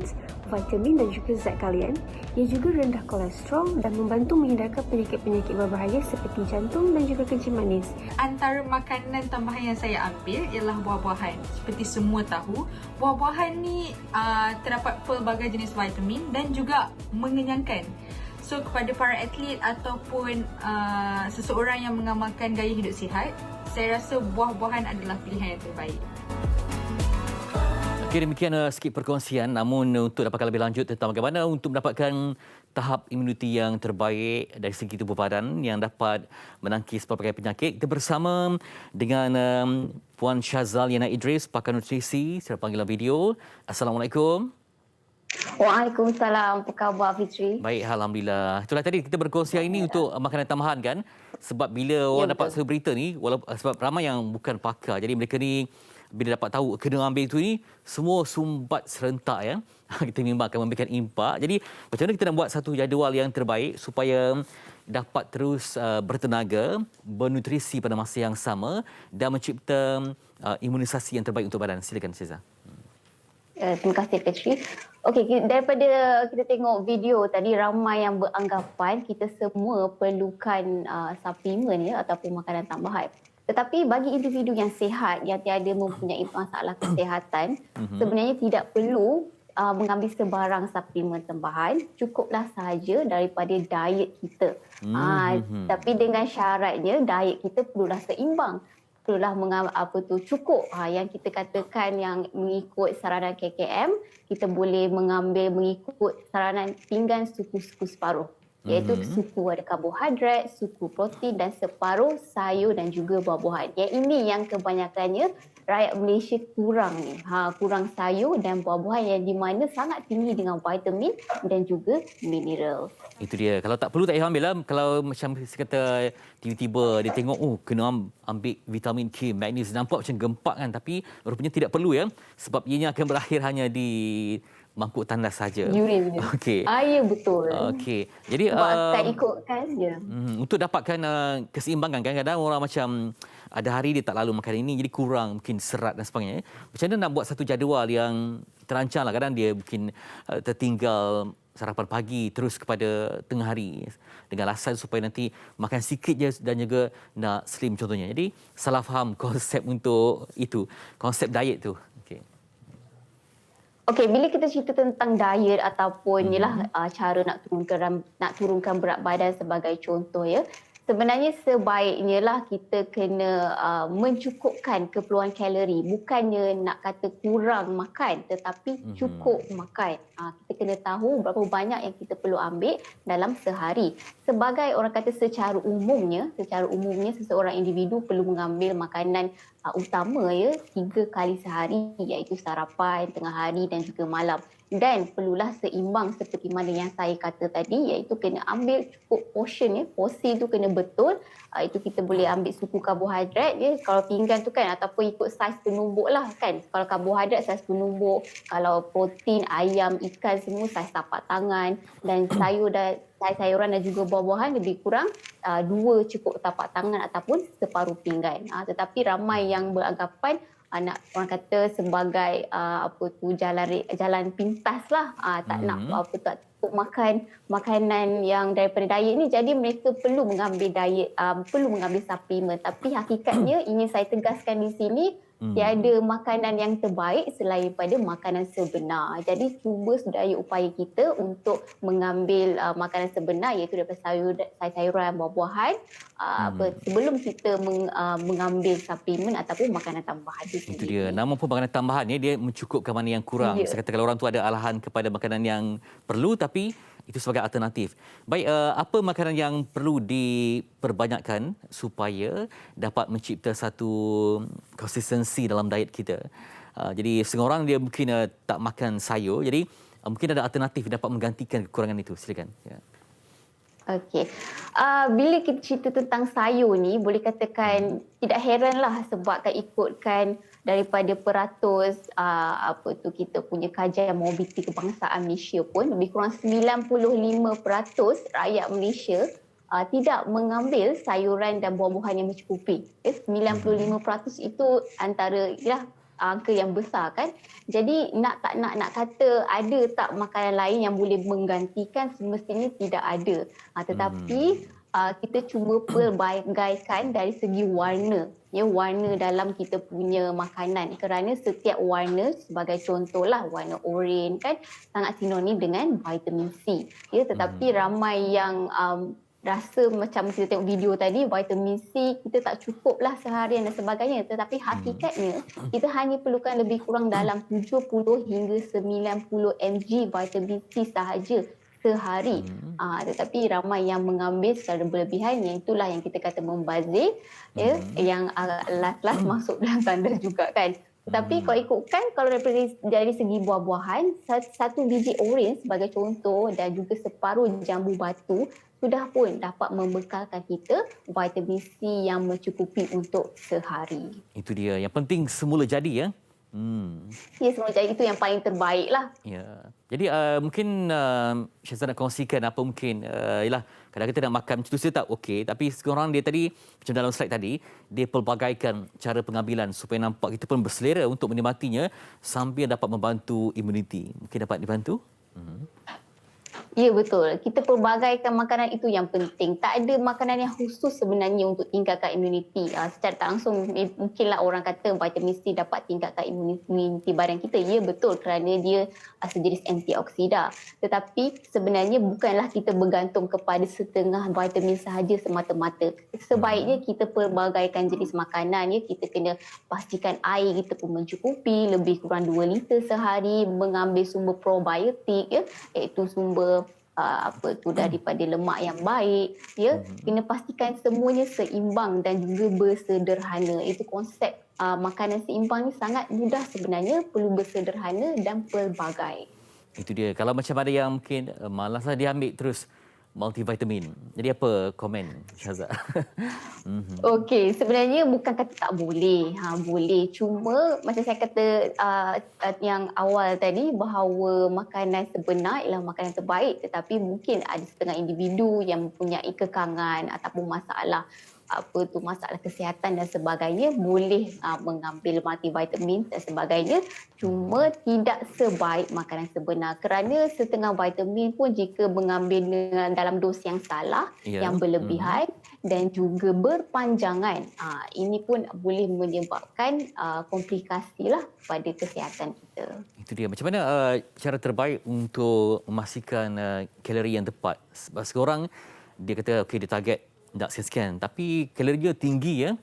Speaker 15: vitamin dan juga zat kalian. Ia juga rendah kolesterol dan membantu menghindarkan penyakit-penyakit berbahaya seperti jantung dan juga kencing manis.
Speaker 16: Antara makanan tambahan yang saya ambil ialah buah-buahan. Seperti semua tahu, buah-buahan ni terdapat pelbagai jenis vitamin dan juga mengenyangkan. So kepada para atlet ataupun seseorang yang mengamalkan gaya hidup sihat, saya rasa buah-buahan adalah pilihan yang terbaik.
Speaker 3: Okey, demikian sikit perkongsian. Namun untuk dapatkan lebih lanjut tentang bagaimana untuk mendapatkan tahap imuniti yang terbaik dari segi tubuh badan yang dapat menangkis pelbagai penyakit, kita bersama dengan Puan Syazal Yana Idris, pakar nutrisi secara panggilan video. Assalamualaikum.
Speaker 17: Waalaikumsalam. Apa khabar Fitri?
Speaker 3: Baik, alhamdulillah. Itulah tadi kita berkongsi hari ini untuk makanan tambahan kan. Sebab bila orang dapat berita ni, sebab ramai yang bukan pakar. Jadi mereka ni bila dapat tahu kena ambil itu ni, semua sumbat serentak ya. Kita memang akan memberikan impak. Jadi macam mana kita nak buat satu jadual yang terbaik supaya dapat terus bertenaga, bernutrisi pada masa yang sama dan mencipta imunisasi yang terbaik untuk badan. Silakan Syazal.
Speaker 17: Terima kasih Fitri. Okey, daripada kita tengok video tadi, ramai yang beranggapan kita semua perlukan suplemen ya ataupun makanan tambahan. Tetapi bagi individu yang sihat, yang tiada mempunyai masalah kesihatan, sebenarnya tidak perlu mengambil sebarang suplemen tambahan. Cukuplah sahaja daripada diet kita. Tapi dengan syaratnya diet kita perlulah seimbang. Perlulah cukup. Yang kita katakan yang mengikut saranan KKM, kita boleh mengambil mengikut saranan pinggan suku-suku separuh. Iaitu suku ada karbohidrat, suku protein dan separuh sayur dan juga buah-buahan. Yang ini yang kebanyakannya rakyat Malaysia kurang ni. Kurang sayur dan buah-buahan yang di mana sangat tinggi dengan vitamin dan juga mineral.
Speaker 3: Itu dia. Kalau tak perlu tak payah ambil lah. Kalau macam kata tiba-tiba dia tengok kena ambil vitamin K, magnesium, nampak macam gempak kan, tapi rupanya tidak perlu ya. Sebab ianya akan berakhir hanya di mangkuk tandas saja.
Speaker 17: Urin.
Speaker 3: Okey.
Speaker 17: Ya betul.
Speaker 3: Okey. Jadi
Speaker 17: tak ikutkan je.
Speaker 3: Untuk dapatkan keseimbangan, kadang-kadang orang macam ada hari dia tak lalu makan ini, jadi kurang mungkin serat dan sebagainya. Macam mana nak buat satu jadual yang terancang lah. Kadang dia mungkin tertinggal sarapan pagi terus kepada tengah hari dengan alasan supaya nanti makan sikit je dan juga nak slim contohnya. Jadi salah faham konsep untuk itu, konsep diet tu.
Speaker 17: Okey, bila kita cerita tentang diet ataupun cara nak turunkan berat badan sebagai contoh ya. Sebenarnya sebaiknya lah kita kena mencukupkan keperluan kalori. Bukannya nak kata kurang makan, tetapi cukup makan. Kita kena tahu berapa banyak yang kita perlu ambil dalam sehari. Sebagai orang kata secara umumnya seseorang individu perlu mengambil makanan utama ya 3 kali sehari, iaitu sarapan, tengah hari dan juga malam. Dan perlulah seimbang seperti mana yang saya kata tadi, iaitu kena ambil cukup portion ya. Porsi tu kena betul. Itu kita boleh ambil suku karbohidrat ya. Kalau pinggan tu kan ataupun ikut saiz penumbuk lah kan. Kalau karbohidrat saiz penumbuk, kalau protein, ayam, ikan semua saiz tapak tangan, dan sayuran dan juga buah-buahan lebih kurang 2 cukup tapak tangan ataupun separuh pinggan. Tetapi ramai yang beranggapan orang kata sebagai jalan pintas lah, tak nak tak makan makanan yang daripada diet ni, jadi mereka perlu mengambil suplemen. Tapi hakikatnya ingin saya tegaskan di sini, Tiada makanan yang terbaik selain pada makanan sebenar. Jadi cuba sedaya upaya kita untuk mengambil makanan sebenar iaitu daripada sayur-sayuran, buah-buahan sebelum kita mengambil suplemen ataupun makanan tambahan itu
Speaker 3: Itu
Speaker 17: sendiri.
Speaker 3: dia. Namun pun makanan tambahan ni dia mencukupkan mana yang kurang.
Speaker 17: Ya.
Speaker 3: Saya kata kalau orang tu ada alahan kepada makanan yang perlu tapi itu sebagai alternatif. Baik, apa makanan yang perlu diperbanyakkan supaya dapat mencipta satu konsistensi dalam diet kita? Jadi setengah orang dia mungkin tak makan sayur. Jadi mungkin ada alternatif dapat menggantikan kekurangan itu. Silakan. Ya.
Speaker 17: Okey. Bila kita cerita tentang sayur ni, boleh katakan tidak heranlah sebab ikutkan daripada peratus kita punya kajian mobiliti kebangsaan Malaysia pun lebih kurang 95% rakyat Malaysia tidak mengambil sayuran dan buah-buahan yang mencukupi. 95% itu antara angka yang besar kan. Jadi nak kata ada tak makanan lain yang boleh menggantikan, semestinya tidak ada. Tetapi kita cuba pelbagaikan dari segi warna. Warna dalam kita punya makanan, kerana setiap warna, sebagai contohlah warna oranye kan sangat sinonim dengan vitamin C. Tetapi ramai yang rasa macam kita tengok video tadi, vitamin C kita tak cukup lah seharian dan sebagainya. Tetapi hakikatnya kita hanya perlukan lebih kurang dalam 70 hingga 90 mg vitamin C sahaja sehari. Tetapi ramai yang mengambil secara berlebihan, yang itulah yang kita kata membazir, yang last masuk dalam tanda juga kan. Tetapi kalau ikutkan, kalau dari segi buah-buahan, satu biji oren sebagai contoh dan juga separuh jambu batu sudah pun dapat membekalkan kita vitamin C yang mencukupi untuk sehari.
Speaker 3: Itu dia. Yang penting semula jadi ya.
Speaker 17: Ya, semula jadi itu yang paling terbaik lah.
Speaker 3: Ya. Jadi mungkin Syazah nak kongsikan apa mungkin kadang kita nak makan macam tu saya tak okey, tapi seorang dia tadi macam dalam slide tadi dia pelbagaikan cara pengambilan supaya nampak kita pun berselera untuk menikmatinya sambil dapat membantu imuniti. Mungkin dapat dibantu?
Speaker 17: Ya, betul. Kita pelbagaikan makanan itu yang penting. Tak ada makanan yang khusus sebenarnya untuk tingkatkan imuniti. Secara tak langsung mungkinlah orang kata vitamin C dapat tingkatkan imuniti badan kita. Ya, betul, kerana dia sejenis antioksida. Tetapi sebenarnya bukanlah kita bergantung kepada setengah vitamin sahaja semata-mata. Sebaiknya kita pelbagaikan jenis makanan. Kita kena pastikan air kita pun mencukupi, lebih kurang 2 liter sehari, mengambil sumber probiotik, iaitu sumber daripada lemak yang baik. Kena pastikan semuanya seimbang dan juga bersederhana. Itu konsep makanan seimbang ni sangat mudah sebenarnya, perlu bersederhana dan pelbagai.
Speaker 3: Itu dia. Kalau macam ada yang mungkin malaslah dia ambil terus multivitamin. Jadi apa komen Syazah?
Speaker 17: Okey, sebenarnya bukan kata tak boleh. Boleh. Cuma macam saya kata yang awal tadi, bahawa makanan sebenar ialah makanan terbaik, tetapi mungkin ada setengah individu yang mempunyai kekangan ataupun masalah masalah kesihatan dan sebagainya, boleh mengambil multivitamin dan sebagainya, cuma tidak sebaik makanan sebenar, kerana setengah vitamin pun jika mengambil dalam dos yang salah, yang berlebihan dan juga berpanjangan, ini pun boleh menyebabkan komplikasi lah pada kesihatan kita.
Speaker 3: Itu dia. Macam mana cara terbaik untuk memastikan kalori yang tepat? Sebab seorang dia kata okey, dia target nak sekian, tapi kalori dia tinggi ya.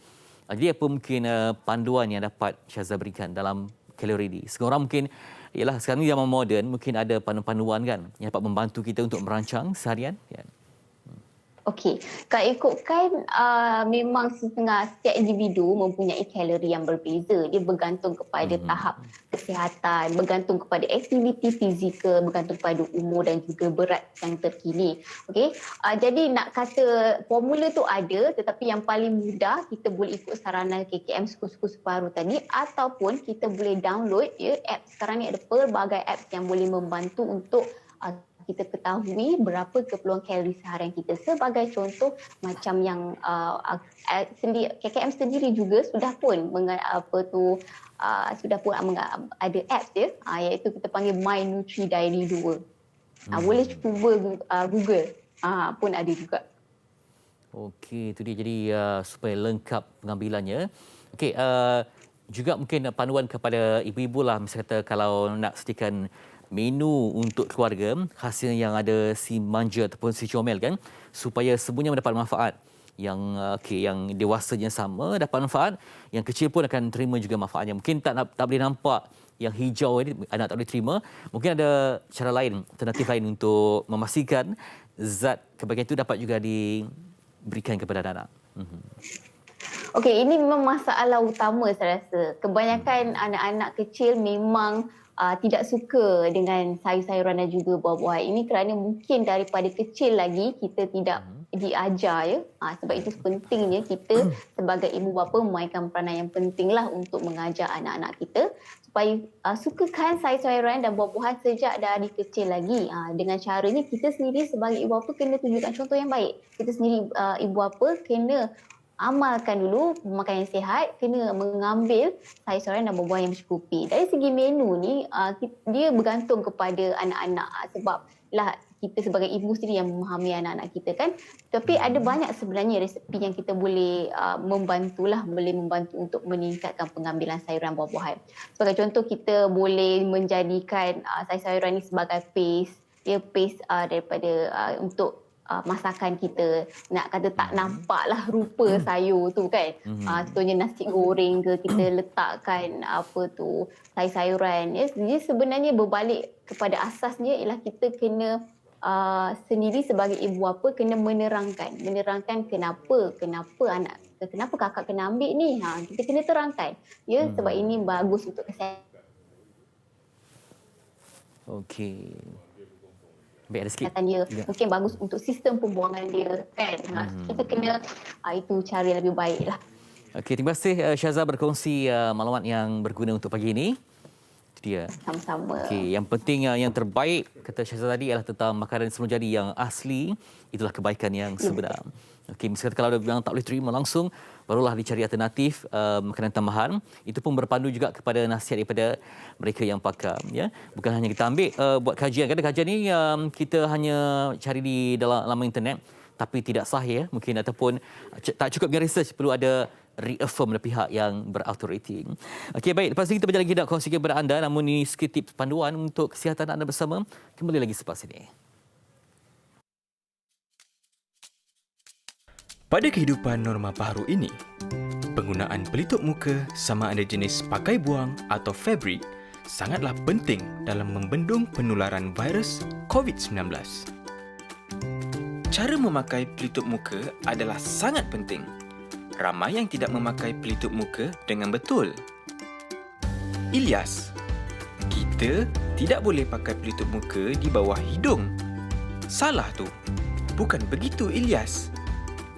Speaker 3: Jadi apa mungkin panduan yang dapat Syazah berikan dalam kalori ni? Seorang mungkin ialah sekarang ni zaman moden, mungkin ada panduan-panduan kan yang dapat membantu kita untuk merancang seharian ya.
Speaker 17: Okey, kalau ikutkan memang setiap individu mempunyai kalori yang berbeza. Dia bergantung kepada tahap kesihatan, bergantung kepada aktiviti fizikal, bergantung kepada umur dan juga berat yang terkini. Okey, jadi nak kata formula tu ada, tetapi yang paling mudah kita boleh ikut saranan KKM Suku-Suku Separuh tadi, ataupun kita boleh download app. Sekarang ni ada pelbagai apps yang boleh membantu untuk kita ketahui berapa keperluan kalori seharian kita. Sebagai contoh, macam yang KKM sendiri juga sudah pun ada apps dia, iaitu kita panggil My Nutri Diary 2. Boleh cuba Google, pun ada juga.
Speaker 3: Okey, itu dia. Jadi supaya lengkap pengambilannya. Okey, juga mungkin panduan kepada ibu-ibu lah, misalnya kata kalau nak sediakan menu untuk keluarga, khasnya yang ada si manja ataupun si comel kan, supaya semuanya mendapat manfaat. Yang dewasanya sama dapat manfaat, yang kecil pun akan terima juga manfaatnya. Mungkin tak boleh nampak yang hijau ini anak tak boleh terima. Mungkin ada cara lain, alternatif lain untuk memastikan zat kebaikan itu dapat juga diberikan kepada anak-anak.
Speaker 17: Okey, ini memang masalah utama saya rasa. Kebanyakan anak-anak kecil memang tidak suka dengan sayur-sayuran dan juga buah-buahan. Ini kerana mungkin daripada kecil lagi kita tidak diajar ya. Sebab itu pentingnya kita sebagai ibu bapa memainkan peranan yang pentinglah untuk mengajar anak-anak kita supaya sukakan sayur-sayuran dan buah-buahan sejak dari kecil lagi. Dengan caranya kita sendiri sebagai ibu bapa kena tunjukkan contoh yang baik. Kita sendiri ibu bapa kena amalkan dulu pemakan yang sihat, kena mengambil sayur-sayuran dan buah-buahan yang mencukupi. Dari segi menu ni, dia bergantung kepada anak-anak sebab lah kita sebagai ibu sendiri yang memahami anak-anak kita kan. Tapi ada banyak sebenarnya resepi yang kita boleh boleh membantu untuk meningkatkan pengambilan sayuran buah-buahan. Sebagai contoh, kita boleh menjadikan sayur-sayuran ni sebagai paste daripada untuk masakan kita. Nak kata tak nampaklah rupa sayur tu kan. Contohnya nasi goreng ke, kita letakkan sayur-sayuran. Jadi sebenarnya berbalik kepada asasnya ialah kita kena sendiri sebagai ibu bapa kena menerangkan kenapa kakak kena ambil ni. Kita kena terangkan. Ya, sebab ini bagus untuk kesihatan.
Speaker 3: Okey. Baik, ada sikit.
Speaker 17: Dia mungkin bagus untuk sistem pembuangan dia kan. Kita kena itu cara yang lebih baik lah.
Speaker 3: Okey, terima kasih Syazah berkongsi maklumat yang berguna untuk pagi ini. Itu dia.
Speaker 17: Sama-sama.
Speaker 3: Okey, yang penting yang terbaik kata Syazah tadi ialah tentang makanan sebelum jadi yang asli. Itulah kebaikan yang sebenar. Okey, misalnya kalau ada yang tak boleh terima langsung, barulah dicari alternatif makanan tambahan. Itu pun berpandu juga kepada nasihat daripada mereka yang pakar. Ya, bukan hanya kita ambil buat kajian. Kadang kajian ni kita hanya cari di dalam laman internet, tapi tidak sahih mungkin, ataupun tak cukup dengan research, perlu ada reaffirm dari pihak yang berautoriti. Okey, baik. Lepas ini kita berjalan lagi nak kongsikan kepada anda, namun ini sikit tips panduan untuk kesihatan anda bersama. Kembali lagi selepas ini.
Speaker 18: Pada kehidupan norma baru ini, penggunaan pelitup muka sama ada jenis pakai buang atau fabrik sangatlah penting dalam membendung penularan virus COVID-19. Cara memakai pelitup muka adalah sangat penting. Ramai yang tidak memakai pelitup muka dengan betul. Ilyas, kita tidak boleh pakai pelitup muka di bawah hidung. Salah tu. Bukan begitu, Ilyas.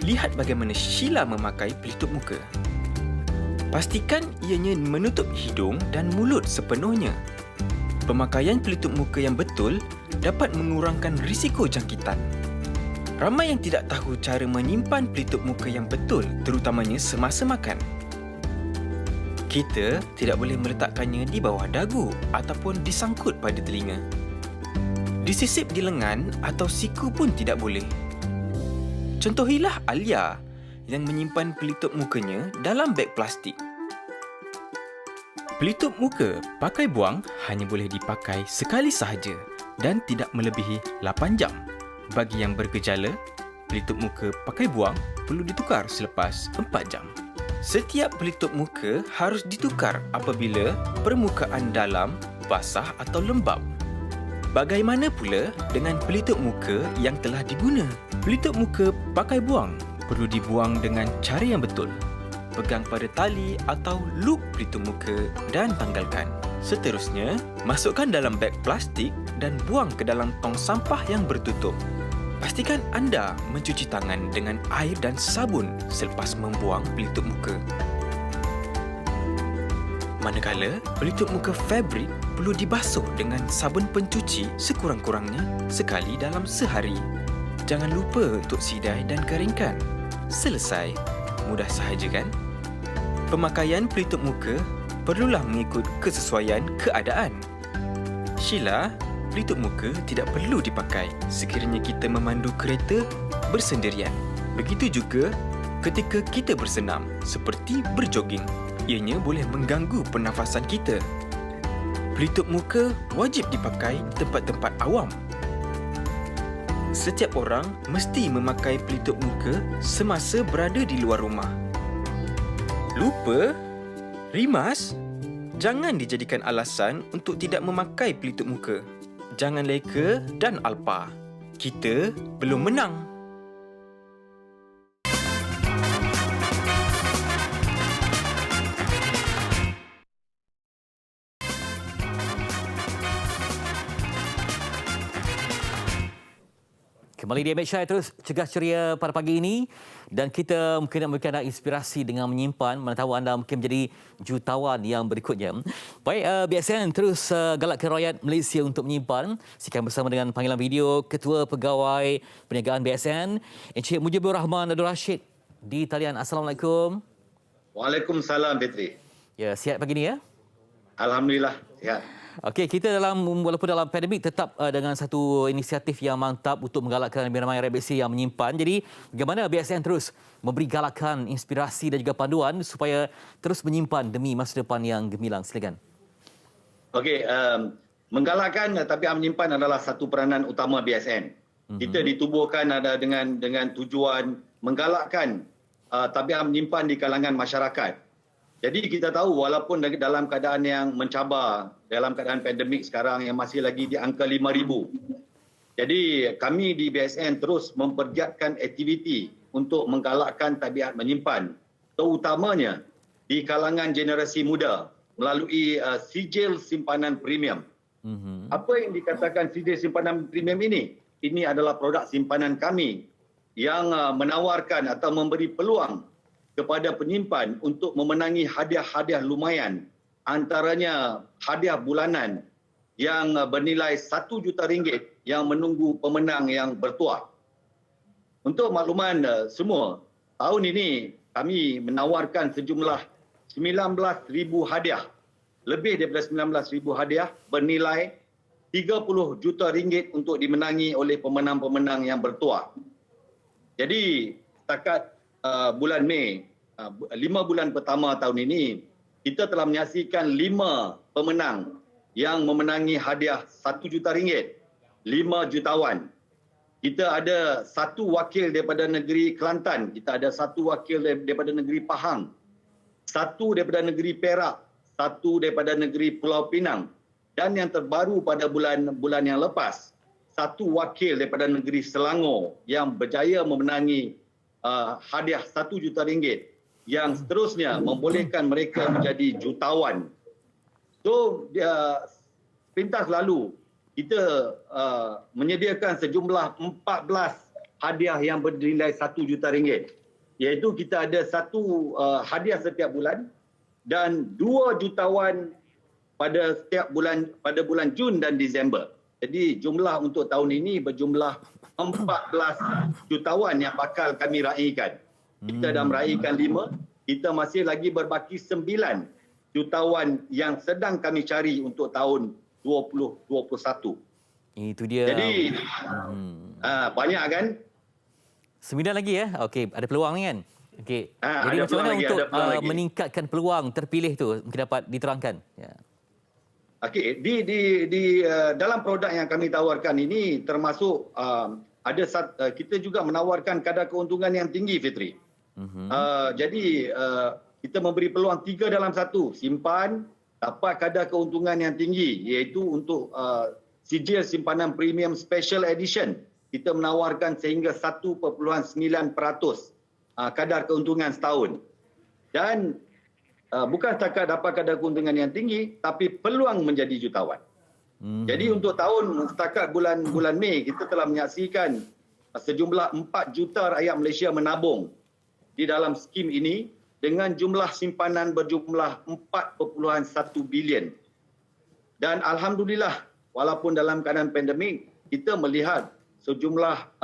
Speaker 18: Lihat bagaimana Sheila memakai pelitup muka. Pastikan ianya menutup hidung dan mulut sepenuhnya. Pemakaian pelitup muka yang betul dapat mengurangkan risiko jangkitan. Ramai yang tidak tahu cara menyimpan pelitup muka yang betul, terutamanya semasa makan. Kita tidak boleh meletakkannya di bawah dagu ataupun disangkut pada telinga. Disisip di lengan atau siku pun tidak boleh. Contohilah Alia yang menyimpan pelitup mukanya dalam beg plastik. Pelitup muka pakai buang hanya boleh dipakai sekali sahaja dan tidak melebihi 8 jam. Bagi yang bergejala, pelitup muka pakai buang perlu ditukar selepas 4 jam. Setiap pelitup muka harus ditukar apabila permukaan dalam basah atau lembap. Bagaimana pula dengan pelitup muka yang telah diguna? Pelitup muka pakai buang perlu dibuang dengan cara yang betul. Pegang pada tali atau loop pelitup muka dan tanggalkan. Seterusnya, masukkan dalam beg plastik dan buang ke dalam tong sampah yang bertutup. Pastikan anda mencuci tangan dengan air dan sabun selepas membuang pelitup muka. Manakala pelitup muka fabrik perlu dibasuh dengan sabun pencuci sekurang-kurangnya sekali dalam sehari. Jangan lupa untuk sidai dan keringkan. Selesai. Mudah sahaja kan? Pemakaian pelitup muka perlulah mengikut kesesuaian keadaan. Sheila, pelitup muka tidak perlu dipakai sekiranya kita memandu kereta bersendirian. Begitu juga ketika kita bersenam seperti berjoging. ianya boleh mengganggu pernafasan kita. Pelitup muka wajib dipakai di tempat-tempat awam. Setiap orang mesti memakai pelitup muka semasa berada di luar rumah. Lupa? Rimas? Jangan dijadikan alasan untuk tidak memakai pelitup muka. Jangan leka dan alpa. Kita belum menang.
Speaker 3: Kembali di MHI terus cegah ceria pada pagi ini dan kita mungkin nak memberikan anda inspirasi dengan menyimpan, mana tahu anda mungkin menjadi jutawan yang berikutnya. Baik, BSN terus galakkan rakyat Malaysia untuk menyimpan. Sekian bersama dengan panggilan video Ketua Pegawai Perniagaan BSN, Encik Mujibur Rahman Abdul Rashid di talian. Assalamualaikum.
Speaker 19: Waalaikumsalam, Fitri.
Speaker 3: Ya, sihat pagi ni ya?
Speaker 19: Alhamdulillah, sihat.
Speaker 3: Okey, kita walaupun dalam pandemik tetap dengan satu inisiatif yang mantap untuk menggalakkan lebih ramai rakyat Malaysia yang menyimpan. Jadi, bagaimana BSN terus memberi galakan, inspirasi dan juga panduan supaya terus menyimpan demi masa depan yang gemilang? Silakan.
Speaker 19: Okey, menggalakkan tapi menyimpan adalah satu peranan utama BSN. Kita ditubuhkan ada dengan tujuan menggalakkan tabiat menyimpan di kalangan masyarakat. Jadi kita tahu walaupun dalam keadaan yang mencabar, dalam keadaan pandemik sekarang yang masih lagi di angka 5,000. Jadi kami di BSN terus mempergiatkan aktiviti untuk menggalakkan tabiat menyimpan, terutamanya di kalangan generasi muda melalui sijil simpanan premium. Apa yang dikatakan sijil simpanan premium ini? Ini adalah produk simpanan kami yang menawarkan atau memberi peluang kepada penyimpan untuk memenangi hadiah-hadiah lumayan, antaranya hadiah bulanan yang bernilai RM1 juta yang menunggu pemenang yang bertuah. Untuk makluman semua, tahun ini kami menawarkan sejumlah 19,000 hadiah, lebih daripada 19,000 hadiah bernilai RM30 juta untuk dimenangi oleh pemenang-pemenang yang bertuah. Jadi setakat bulan Mei, 5 bulan pertama tahun ini, kita telah menyaksikan 5 pemenang yang memenangi hadiah RM1 juta, 5 jutawan. Kita ada 1 wakil daripada negeri Kelantan, kita ada 1 wakil daripada negeri Pahang, 1 daripada negeri Perak, 1 daripada negeri Pulau Pinang, dan yang terbaru pada bulan yang lepas, 1 wakil daripada negeri Selangor yang berjaya memenangi hadiah RM1 juta yang seterusnya membolehkan mereka menjadi jutawan. So, sepintas lalu kita menyediakan sejumlah 14 hadiah yang bernilai RM1 juta, iaitu kita ada 1 hadiah setiap bulan dan 2 jutawan pada setiap bulan pada bulan Jun dan Disember. Jadi jumlah untuk tahun ini berjumlah 14 jutawan yang bakal kami raikan. Kita dah meraihkan 5, kita masih lagi berbaki 9 jutawan yang sedang kami cari untuk tahun 2021.
Speaker 3: Itu dia.
Speaker 19: Jadi banyak kan?
Speaker 3: 9 lagi ya. Okey, ada peluang ni kan? Okey. Jadi macam mana untuk meningkatkan peluang terpilih tu? Mungkin dapat diterangkan. Ya.
Speaker 19: Okey, dalam produk yang kami tawarkan ini termasuk kita juga menawarkan kadar keuntungan yang tinggi, Fitri. Jadi kita memberi peluang 3 dalam 1, simpan dapat kadar keuntungan yang tinggi, iaitu untuk sijil simpanan premium special edition. Kita menawarkan sehingga 1.9% kadar keuntungan setahun. Dan bukan setakat dapat kadar keuntungan yang tinggi, tapi peluang menjadi jutawan. Jadi untuk tahun setakat bulan Mei, kita telah menyaksikan sejumlah 4 juta rakyat Malaysia menabung di dalam skim ini dengan jumlah simpanan berjumlah 4.1 bilion. Dan Alhamdulillah, walaupun dalam keadaan pandemik, kita melihat sejumlah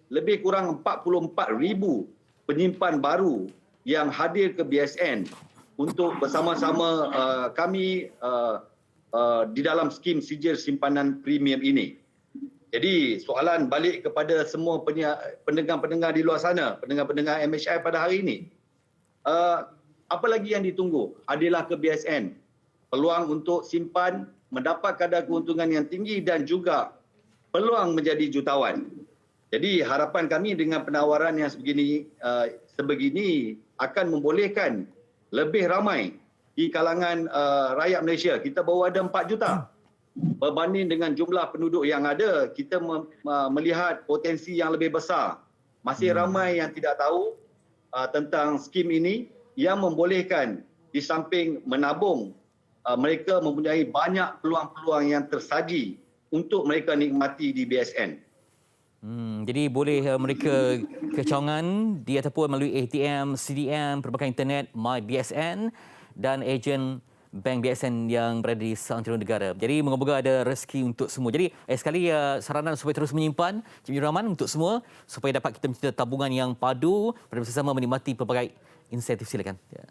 Speaker 19: lebih kurang 44,000 penyimpan baru yang hadir ke BSN untuk bersama-sama kami di dalam skim sijil simpanan premium ini. Jadi soalan balik kepada semua pendengar-pendengar di luar sana, pendengar-pendengar MHI pada hari ini. Apa lagi yang ditunggu? Adilah ke BSN. Peluang untuk simpan, mendapat kadar keuntungan yang tinggi dan juga peluang menjadi jutawan. Jadi harapan kami dengan penawaran yang sebegini akan membolehkan lebih ramai di kalangan rakyat Malaysia. Kita baru ada 4 juta. Berbanding dengan jumlah penduduk yang ada, kita melihat potensi yang lebih besar. Masih ramai yang tidak tahu tentang skim ini yang membolehkan di samping menabung, mereka mempunyai banyak peluang-peluang yang tersaji untuk mereka nikmati di BSN.
Speaker 3: Jadi boleh mereka kecawangan di ataupun melalui ATM, CDM, perbankan internet, MyBSN dan ejen Bank BSN yang berada di seantero negara. Jadi moga-moga ada rezeki untuk semua. Jadi sekali saranan supaya terus menyimpan, Cik Rahman, untuk semua supaya dapat kita mencipta tabungan yang padu pada bersama menikmati pelbagai insentif. Silakan. Ya.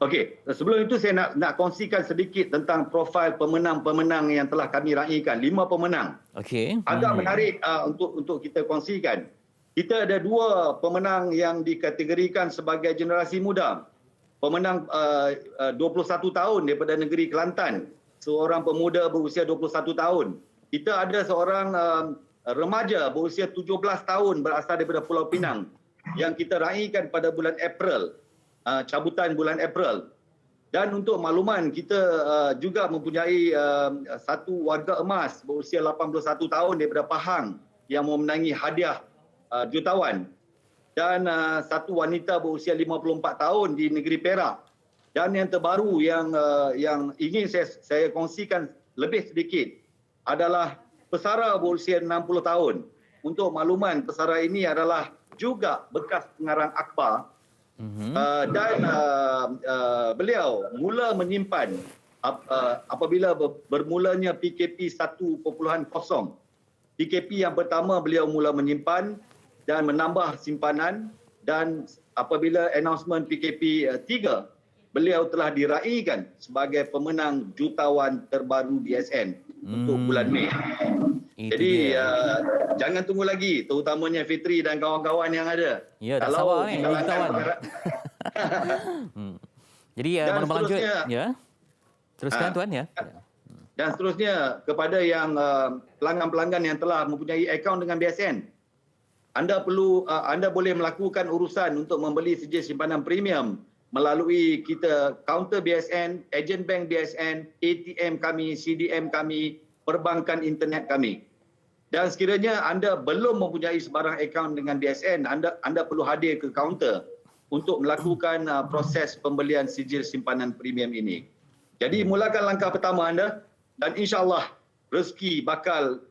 Speaker 19: Okey, sebelum itu saya nak kongsikan sedikit tentang profil pemenang-pemenang yang telah kami raikan. 5 pemenang.
Speaker 3: Okey.
Speaker 19: Agak menarik untuk kita kongsikan. Kita ada 2 pemenang yang dikategorikan sebagai generasi muda. Pemenang 21 tahun daripada negeri Kelantan. Seorang pemuda berusia 21 tahun. Kita ada seorang remaja berusia 17 tahun berasal daripada Pulau Pinang yang kita raikan pada bulan April. Cabutan bulan April. Dan untuk makluman, kita juga mempunyai satu warga emas berusia 81 tahun daripada Pahang yang memenangi hadiah jutawan. Dan satu wanita berusia 54 tahun di negeri Perak. Dan yang terbaru yang ingin saya kongsikan lebih sedikit adalah pesara berusia 60 tahun. Untuk makluman, pesara ini adalah juga bekas pengarang akhbar. Dan beliau mula menyimpan apabila bermulanya PKP 1.0. PKP yang pertama beliau mula menyimpan dan menambah simpanan, dan apabila announcement PKP 3, beliau telah diraikan sebagai pemenang jutawan terbaru BSN untuk bulan Mei. Jadi jangan tunggu lagi, terutamanya Fitri dan kawan-kawan yang ada.
Speaker 3: Ya, tak sabar ni jutawan. Jadi mana lanjut ya. Teruskan tuan ya.
Speaker 19: Dan seterusnya kepada yang pelanggan-pelanggan yang telah mempunyai akaun dengan BSN. Anda boleh melakukan urusan untuk membeli sijil simpanan premium melalui kita kaunter BSN, ejen bank BSN, ATM kami, CDM kami, perbankan internet kami. Dan sekiranya anda belum mempunyai sebarang akaun dengan BSN, anda perlu hadir ke kaunter untuk melakukan proses pembelian sijil simpanan premium ini. Jadi mulakan langkah pertama anda dan insya-Allah rezeki bakal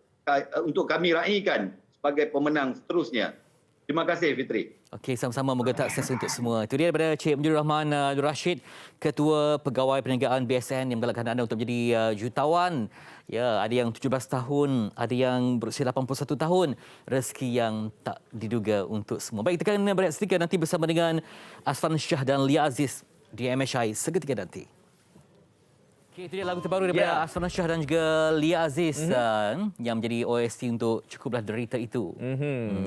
Speaker 19: untuk kami raikan sebagai pemenang seterusnya. Terima kasih Fitri.
Speaker 3: Okey, sama-sama, moga tak sukses untuk semua. Itu dia daripada Cik Mujur Rahman Nur Rashid, Ketua Pegawai Perniagaan BSN yang menggalakkan anda untuk menjadi jutawan. Ya, ada yang 17 tahun, ada yang berusia 81 tahun. Rezeki yang tak diduga untuk semua. Baik, kita akan berehat sedikit nanti bersama dengan Asfan Shah dan Lia Aziz di MHI seketika nanti. Okey, itu dia lagu terbaru daripada Asfan Shah dan juga Lia Aziz yang menjadi OST untuk Cukuplah Derita Itu.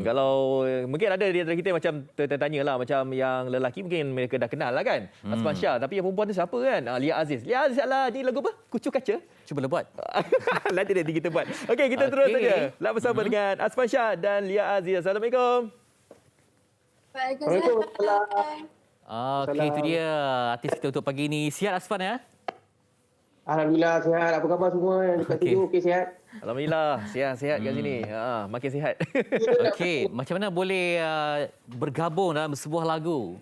Speaker 4: Kalau mungkin ada di antara kita macam tertanya lah, macam yang lelaki mungkin mereka dah kenal lah kan, Asfan Shah. Tapi yang perempuan tu siapa kan? Lia Aziz. Lia Aziz lah, ni lagu apa? Kucu Kaca?
Speaker 3: Cubalah buat.
Speaker 4: Nanti kita buat. Okey, kita terus saja. Lah bersama dengan Asfan Shah dan Lia Aziz. Assalamualaikum.
Speaker 12: Waalaikumsalam.
Speaker 3: Okey, itu dia artis kita untuk pagi ini. Sihat Asfan ya?
Speaker 20: Alhamdulillah sihat. Apa khabar semua yang dekat studio? Okey, sihat?
Speaker 4: Alhamdulillah, sihat kat sini. Makin sihat.
Speaker 3: Okey, macam mana boleh bergabung dalam sebuah lagu?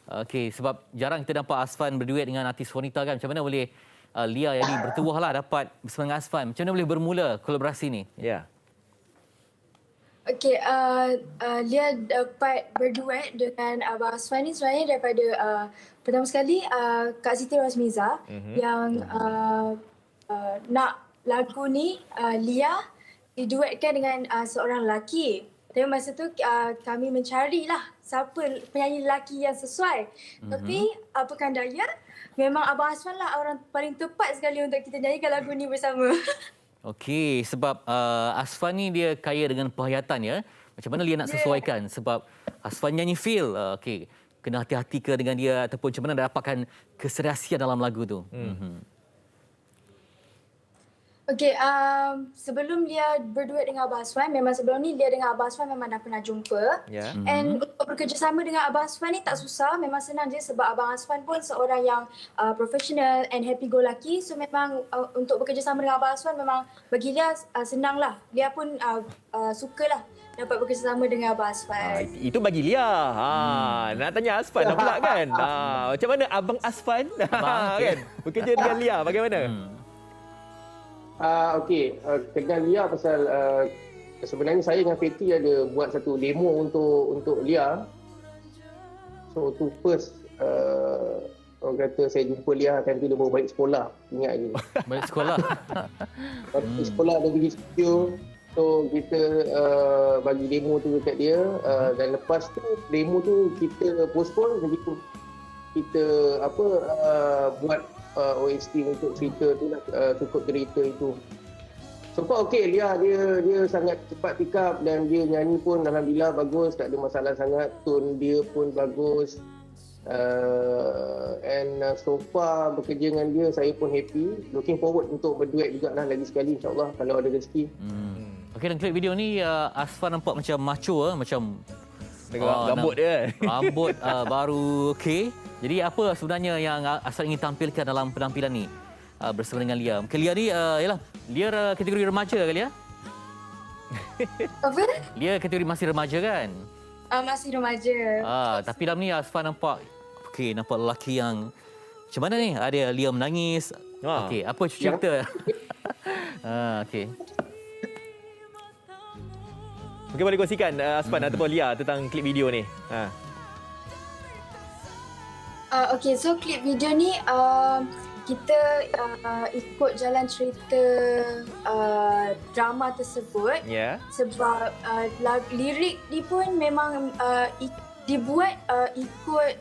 Speaker 3: Okey, sebab jarang kita nampak Asfan berduet dengan artis wanita kan. Macam mana boleh Lia yang ni bertuah lah dapat bersama dengan Asfan? Macam mana boleh bermula kolaborasi ni?
Speaker 4: Ya.
Speaker 21: Okey, Lia dapat berduet dengan Abang Asfan ni sebenarnya daripada pertama sekali Kak Siti Rosmiza yang nak lagu ni Lia diduetkan dengan seorang lelaki. Tapi masa tu kami mencarilah siapa penyanyi lelaki yang sesuai. Tapi apakan daya, memang Abang Asfan lah orang paling tepat sekali untuk kita nyanyikan lagu ni bersama.
Speaker 3: Okey, sebab Asfan ni dia kaya dengan penghayatan ya. Macam mana Lia nak sesuaikan? Sebab Asfan nyanyi feel. Okey, kena hati-hati ke dengan dia ataupun macam mana nak dapatkan keserasian dalam lagu tu?
Speaker 21: Okay, sebelum Lia berduet dengan Abah Aswan, memang sebelum ni Lia dengan Abah Aswan memang dah pernah jumpa.
Speaker 4: Ya.
Speaker 21: And untuk bekerjasama dengan Abah Aswan ni tak susah, memang senang je sebab Abang Aswan pun seorang yang professional and happy go lucky. So memang untuk bekerjasama dengan Abah Aswan memang bagi Lia senang lah. Lia pun sukalah dapat bekerjasama dengan Abang Aswan.
Speaker 4: Itu bagi Lia. Nak tanya Asfan pula kan. Macam mana Abang Asfan kan bekerja dengan Lia bagaimana?
Speaker 20: Okey, kenal Lia pasal sebenarnya saya dengan Fatty ada buat satu demo untuk Lia. So tu first orang kata saya jumpa Lia time tu dia baru balik sekolah, ingat lagi.
Speaker 3: Balik sekolah.
Speaker 20: Balik sekolah dia pergi studio. So kita bagi demo tu dekat dia dan lepas tu demo tu kita postpone, jadi kita buat OST untuk cerita tu lah, cukup cerita itu. So far okey, dia sangat cepat pick up dan dia nyanyi pun alhamdulillah bagus, tak ada masalah sangat, tone dia pun bagus. And so far bekerja dengan dia saya pun happy, looking forward untuk berduet jugalah lagi sekali insyaAllah kalau ada rezeki.
Speaker 3: Okey, dalam klip video ni Asfan nampak macam macho macam
Speaker 4: rambut dia.
Speaker 3: Rambut baru okey. Jadi apa sebenarnya yang Asfan ingin tampilkan dalam penampilan ni bersama dengan Lia? Mungkin Lia ni Lia kategori remaja ke Lia?
Speaker 21: Apa?
Speaker 3: Lia kategori masih remaja kan?
Speaker 21: Masih remaja.
Speaker 3: Tapi dalam ni Asfan nampak okey, nampak lelaki yang macam mana ni? Ada Lia menangis. Okey, apa cerita? Okey.
Speaker 4: Mungkin boleh kongsikan Asfan ataupun Lia tentang klip video ni.
Speaker 21: Okay, so klip video ni kita ikut jalan cerita drama tersebut. Sebab lirik ni pun memang dibuat ikut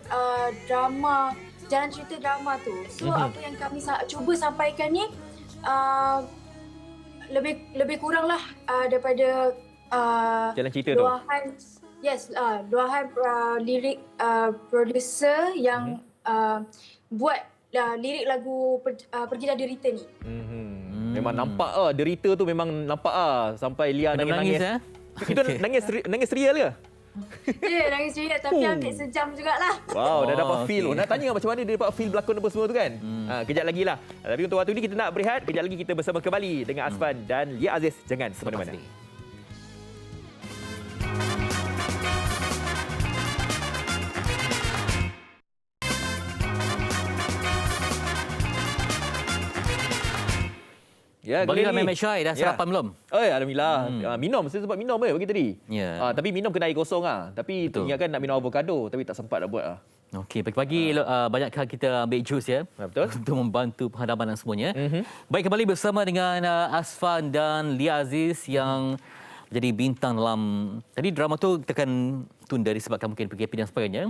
Speaker 21: drama, jalan cerita drama tu. So apa yang kami cuba sampaikan ni lebih kuranglah daripada
Speaker 4: jalan cerita tu.
Speaker 21: Luahan lirik producer yang buat lirik lagu Pergilah Derita ni.
Speaker 4: Memang nampak derita tu memang nampak sampai Lia nangis. Itu nangis real ke?
Speaker 21: Ya, nangis real tapi hampir sejam jugalah.
Speaker 4: Wow, dah dapat feel. Nak tanya macam mana dia dapat feel berlakon apa semua tu kan? Kejap lagi lah. Tapi untuk waktu ni kita nak berehat. Kejap lagi kita bersama kembali dengan Asfan dan Lia Aziz. Jangan ke mana-mana. Ya,
Speaker 3: bagilah Mehmet Syai dah sarapan belum?
Speaker 4: Alhamdulillah. Minum, saya sempat minum bagi tadi. Tapi minum kena air kosong Tapi ingatkan nak minum avocado tapi tak sempat nak buat
Speaker 3: Okey, pagi-pagi banyak kali kita ambil jus ya.
Speaker 4: Betul.
Speaker 3: Untuk membantu penghadapan dan semuanya. Baik, kembali bersama dengan Asfan dan Lia Aziz yang jadi bintang dalam tadi drama tu kita akan tunda disebabkan mungkin PKP dan sebagainya.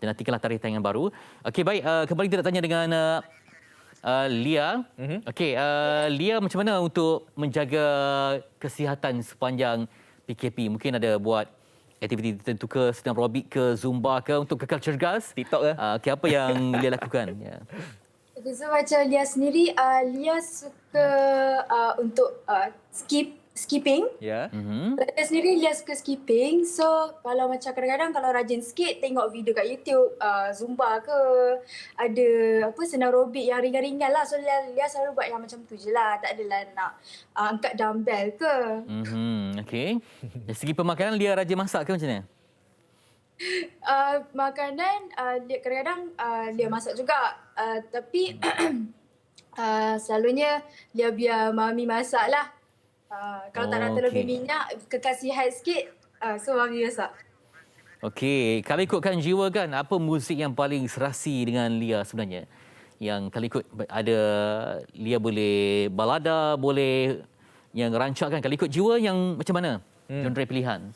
Speaker 3: Dan nantikanlah tarikh tayangan baru. Okey, baik, kembali kita nak tanya dengan Lia. Okey, Lia macam mana untuk menjaga kesihatan sepanjang PKP? Mungkin ada buat aktiviti tertentu ke, sedang aerobik ke, zumba ke untuk kekal cergas?
Speaker 4: TikTok ke?
Speaker 3: Okey, apa yang Lia lakukan?
Speaker 21: Okay, so macam Lia sendiri, Lia suka untuk skipping. Saya sendiri Lia suka skipping. So kalau macam kadang-kadang kalau rajin sikit tengok video kat YouTube, Zumba ke, ada senam aerobik yang ringan-ringan lah. So Lia selalu buat yang macam tu je lah. Tak adalah nak angkat dumbbell ke.
Speaker 3: Okey. Dari segi pemakanan Lia rajin masak ke macam mana?
Speaker 21: Makanan kadang-kadang Lia masak juga. Tapi selalunya Lia biar mami masak lah. Kalau tak nak terlebih minyak, kekal sihat sikit, so mami masak.
Speaker 3: Okey, kalau ikutkan jiwa kan, apa muzik yang paling serasi dengan Lia sebenarnya? Yang kalau ikut ada Lia boleh balada, boleh yang rancak kan. Kalau ikut jiwa yang macam mana? Genre pilihan.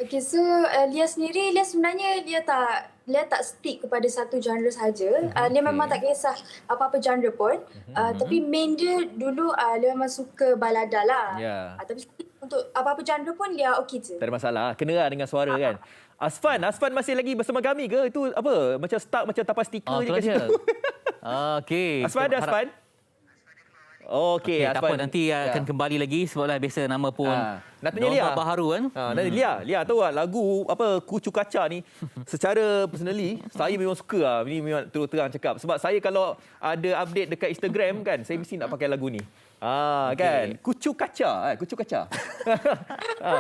Speaker 21: Okey, so Lia sendiri, Lia sebenarnya Lia tak stick kepada satu genre saja. Lia memang tak kisah apa-apa genre pun. Tapi main dia dulu Lia memang suka balada lah. Tapi untuk apa-apa genre pun Lia okey je.
Speaker 4: Tak ada masalah. Kena lah dengan suara kan. Asfan masih lagi bersama kami ke? Itu apa? Macam stuck macam tapas stiker je kat situ.
Speaker 3: Okey.
Speaker 4: Asfan ada Asfan? Okey,
Speaker 3: tak apa, nanti akan kembali lagi sebablah biasa nama pun
Speaker 4: nak tanya Lia
Speaker 3: baharu kan.
Speaker 4: Nanti Lia tahu tak lagu apa Kucu Kaca ni secara personally saya memang suka lah. Ini memang terus terang cakap sebab saya kalau ada update dekat Instagram kan saya mesti nak pakai lagu ni. Kan Kucu Kaca Kucu Kaca.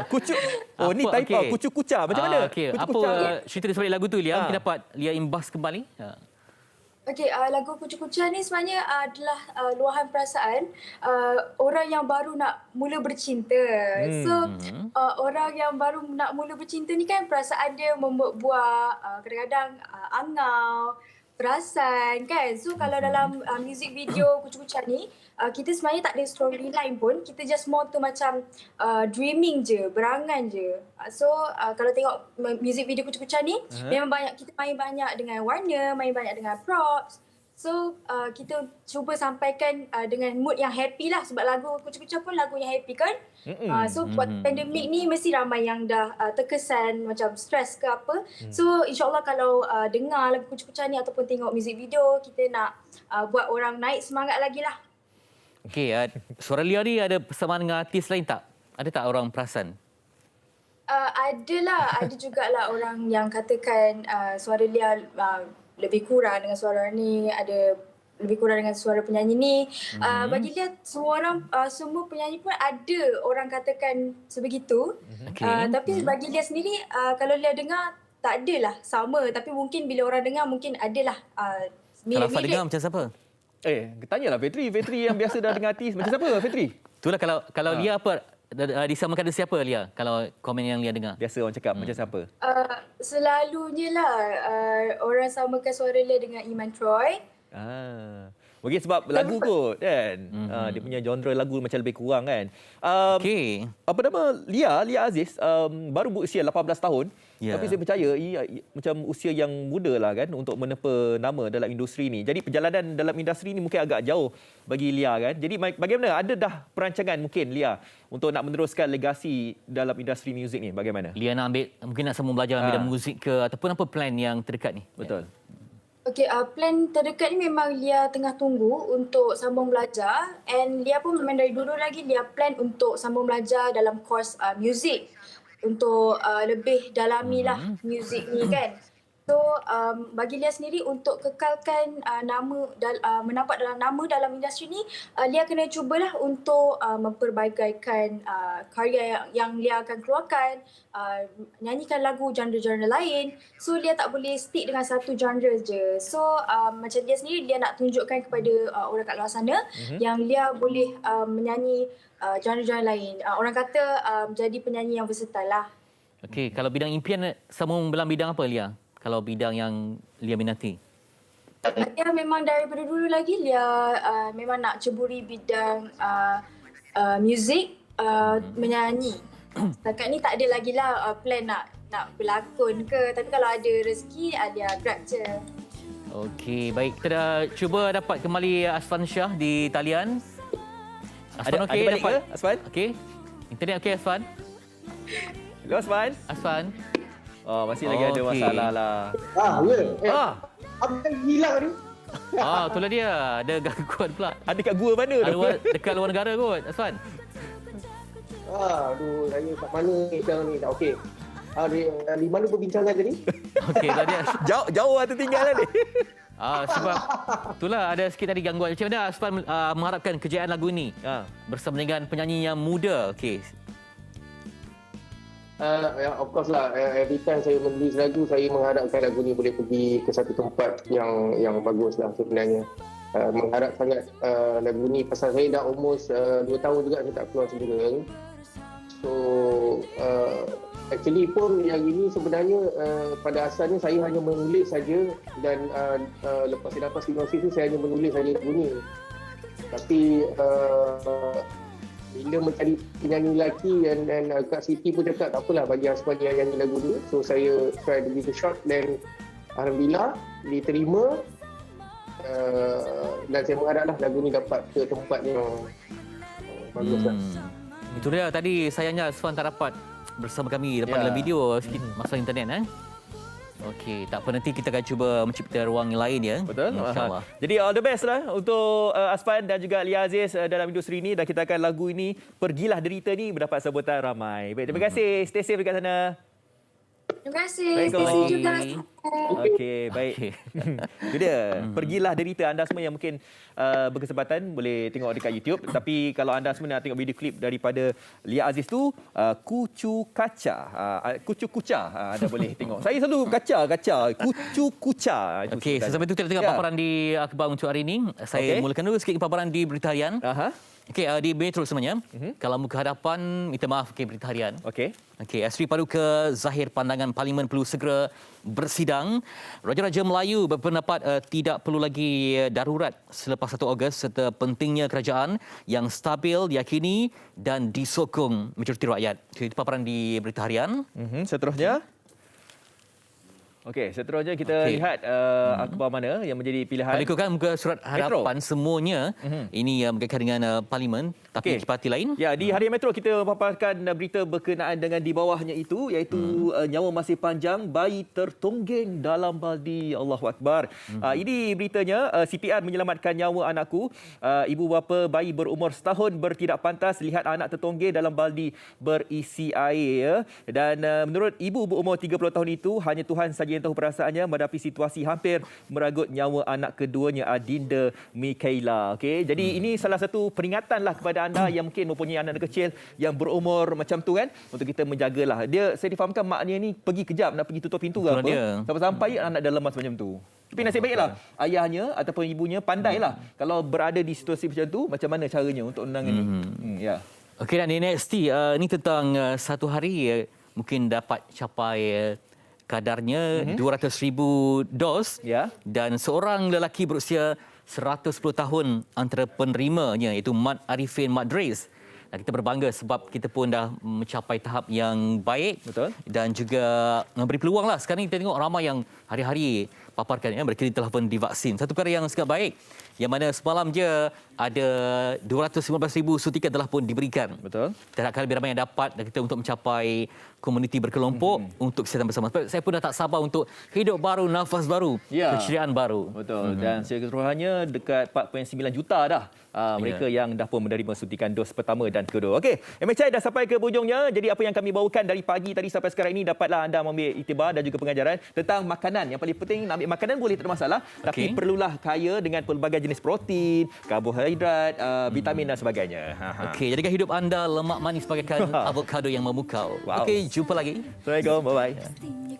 Speaker 4: Kucu ni typo Kucu Kuca macam mana?
Speaker 3: Okey,
Speaker 4: Kucu
Speaker 3: apa
Speaker 4: Kuca
Speaker 3: cerita di sebalik lagu tu Lia? Mungkin dapat Lia imbas kembali.
Speaker 21: Okey, lagu Kucu-Kuca ni sebenarnya adalah luahan perasaan orang yang baru nak mula bercinta. So, orang yang baru nak mula bercinta ni kan perasaan dia membuat buah, kadang-kadang angau, perasan kan. So, kalau dalam music video Kucu-Kuca ni, kita sebenarnya tak ada storyline pun. Kita just more tu macam dreaming je, berangan je. So, kalau tengok music video Kucu-Kuca ni, memang kita main banyak dengan warna, main banyak dengan props. So, kita cuba sampaikan dengan mood yang happy lah. Sebab lagu Kucu-Kuca pun lagu yang happy kan. So, buat pandemik ni mesti ramai yang dah terkesan macam stres ke apa. So, insyaAllah kalau dengar lagu Kucu-Kuca ni ataupun tengok music video, kita nak buat orang naik semangat lagi lah.
Speaker 3: Okey, suara Lia ni ada persamaan dengan artis lain tak? Ada tak orang perasan?
Speaker 21: Ada jugalah orang yang katakan suara Lia lebih kurang dengan suara ni, ada lebih kurang dengan suara penyanyi ni. Bagi Lia, semua penyanyi pun ada orang katakan sebegitu. Tapi bagi Lia sendiri, kalau Lia dengar, tak adalah sama. Tapi mungkin bila orang dengar, mungkin adalah
Speaker 3: Kalau Fad dengar macam siapa?
Speaker 4: Tanyalah Fetri yang biasa dah dengar artis. Macam siapa Fetri?
Speaker 3: Itulah kalau Lia apa disamakan dengan siapa Lia? Kalau komen yang Lia dengar.
Speaker 4: Biasa orang cakap macam siapa?
Speaker 21: Selalunya lah orang samakan suara Lia dengan Iman Troy.
Speaker 4: Mungkin sebab lagu kot kan. Dia punya genre lagu macam lebih kurang kan. Apa nama Lia Aziz baru berusia 18 tahun. Tapi saya percaya macam usia yang muda lah kan untuk menepa nama dalam industri ni. Jadi perjalanan dalam industri ni mungkin agak jauh bagi Lia kan. Jadi bagaimana? Ada dah perancangan mungkin Lia untuk nak meneruskan legasi dalam industri muzik ni? Bagaimana?
Speaker 3: Lia nak mungkin nak sambung belajar bidang muzik ke ataupun apa plan yang terdekat ni?
Speaker 4: Betul.
Speaker 21: Okey, plan terdekat ni memang Lia tengah tunggu untuk sambung belajar, and Lia pun memang dari dulu lagi Lia plan untuk sambung belajar dalam kos muzik untuk lebih dalamilah muzik ni kan. So bagi Lia sendiri untuk kekalkan menampak dalam nama dalam industri ni, Lia kena cubalah untuk memperbagaikan karya yang Lia akan keluarkan, nyanyikan lagu genre-genre lain. So Lia tak boleh stick dengan satu genre je. So macam Lia sendiri, Lia nak tunjukkan kepada orang kat luar sana yang Lia boleh menyanyi genre-genre lain. Orang kata jadi penyanyi yang versatile lah.
Speaker 3: Okey, kalau bidang impian sambung dalam bidang apa Lia? Kalau bidang yang Lia minati?
Speaker 21: Lia memang daripada dulu lagi Lia memang nak ceburi bidang muzik, menyanyi. Setakat ni tak ada lagi lah plan nak berlakon ke. Tapi kalau ada rezeki, Lia grab je.
Speaker 3: Okey, baik. Kita dah cuba dapat kembali Asfan Shah di talian. Asfan okey dapat?
Speaker 4: Asfan?
Speaker 3: Okey. Internet okey Asfan?
Speaker 4: Hello Asfan?
Speaker 3: Asfan?
Speaker 4: Masih lagi ada masalah lah.
Speaker 20: Apa yang hilang ni?
Speaker 3: Itulah dia. Ada gangguan pula.
Speaker 4: Ada kat gua mana tu?
Speaker 3: Dekat luar negara kot, Asfan.
Speaker 20: Aduh, saya kat mana ni sekarang ni? Tak okey. Di mana perbincangan tadi?
Speaker 3: Okey, tadi
Speaker 4: jauh lah tertinggal ni.
Speaker 3: Sebab itulah ada sikit tadi gangguan. Macam mana Asfan mengharapkan kejayaan lagu ini bersama dengan penyanyi yang muda? Okey.
Speaker 20: Of course lah, every time saya menulis lagu, saya mengharapkan lagu ni boleh pergi ke satu tempat yang bagus lah sebenarnya. Mengharap sangat lagu ni, pasal saya dah almost 2 tahun juga saya tak keluar single. So actually pun yang ini sebenarnya pada asalnya saya hanya menulis saja, dan lepas saya dapat sinopsis tu saya hanya menulis saja lagu ni. Tapi bila mencari penyanyi lelaki dan Kak Siti pun cakap tak apalah bagi Asfan yang nyanyi lagu tu. So saya try to give a shot, dan alhamdulillah diterima, dan saya mengharaplah lagu ni dapat ke tempat yang bagus lah.
Speaker 3: Itu dia tadi sayangnya Aswan tak dapat bersama kami dalam video sikit masalah internet Okey, tak apa, nanti kita akan cuba mencipta ruang yang lain ya.
Speaker 4: Betul.
Speaker 3: InsyaAllah.
Speaker 4: Jadi all the best lah untuk Asfan dan juga Lia Aziz dalam industri ini, dan kita akan lagu ini Pergilah Derita ni mendapat sambutan ramai. Baik, terima kasih. Stay safe dekat sana.
Speaker 21: Terima kasih. Stay safe juga.
Speaker 4: Okey, baik. Itu dia. Pergilah Derita. Anda semua yang mungkin berkesempatan boleh tengok dekat YouTube. Tapi kalau anda semua nak tengok video klip daripada Lia Aziz tu, Kucu Kaca. Kucu Kuca. Anda boleh tengok. Saya selalu kaca. Kucu Kuca.
Speaker 3: Okey, sesampai itu kita tengok paparan di akhbar untuk hari ini. Saya mulakan dulu sikit paparan di Berita Harian. Okey, di Metro sebenarnya. Kalau muka hadapan, minta maaf Berita Harian.
Speaker 4: Okey.
Speaker 3: Okey, Asri Paduka zahir pandangan Parlimen perlu segera bersidang. Raja-Raja Melayu berpendapat tidak perlu lagi darurat selepas 1 Ogos serta pentingnya kerajaan yang stabil diyakini dan disokong majoriti rakyat. Itu paparan di Berita Harian.
Speaker 4: Seterusnya. Okey, seterusnya kita lihat akhbar mana yang menjadi pilihan.
Speaker 3: Kalau ikutkan muka surat harapan semuanya ini berkaitan dengan Parlimen, tapi parti lain.
Speaker 4: Ya, di Harian Metro kita paparkan berita berkenaan dengan di bawahnya itu, iaitu nyawa masih panjang, bayi tertonggeng dalam baldi. Allahu Akbar. Ini beritanya, CPR menyelamatkan nyawa anakku. Ibu bapa bayi berumur setahun bertindak pantas lihat anak tertonggeng dalam baldi berisi air. Dan menurut ibu berumur 30 tahun itu, hanya Tuhan saja yang tahu perasaannya menghadapi situasi hampir meragut nyawa anak keduanya, Adinda Mikaela. Okey, jadi ini salah satu peringatanlah kepada anda yang mungkin mempunyai anak kecil yang berumur macam tu kan, untuk kita menjagalah. Saya difahamkan maknya ni pergi kejap nak pergi tutup pintu ke apa. Sampai-sampai anak dah lemas macam tu. Tapi nasib baiklah ayahnya ataupun ibunya pandailah kalau berada di situasi macam tu, macam mana caranya untuk menangani.
Speaker 3: Okey, dan next ni tentang satu hari mungkin dapat capai kadarnya 200,000 dos dan seorang lelaki berusia 110 tahun antara penerimanya iaitu Mat Arifin Madris. Dan kita berbangga sebab kita pun dah mencapai tahap yang baik. Betul. Dan juga memberi peluang lah. Sekarang kita tengok ramai yang hari-hari paparkan mereka telah pun divaksin. Satu perkara yang sangat baik yang mana semalam je ada 215,000 suntikan telah pun diberikan. Betul. Kita harapkan lebih ramai yang dapat dan kita untuk mencapai komuniti berkelompok untuk kesihatan bersama. Saya pun dah tak sabar untuk hidup baru, nafas baru, keceriaan baru.
Speaker 4: Betul. Dan sekeseluruhannya dekat 4.9 juta dah mereka yang dah pun menerima suntikan dos pertama dan kedua. Okey, MHI dah sampai ke hujungnya. Jadi apa yang kami bawakan dari pagi tadi sampai sekarang ini dapatlah anda mengambil iktibar dan juga pengajaran tentang makanan. Yang paling penting nak ambil makanan boleh, tak ada masalah, tapi perlulah kaya dengan pelbagai jenis protein, karbohidrat, vitamin dan sebagainya.
Speaker 3: Okey, jadikan hidup anda lemak manis bagaikan avokado yang memukau. Okey, jumpa lagi.
Speaker 4: Assalamualaikum, bye-bye.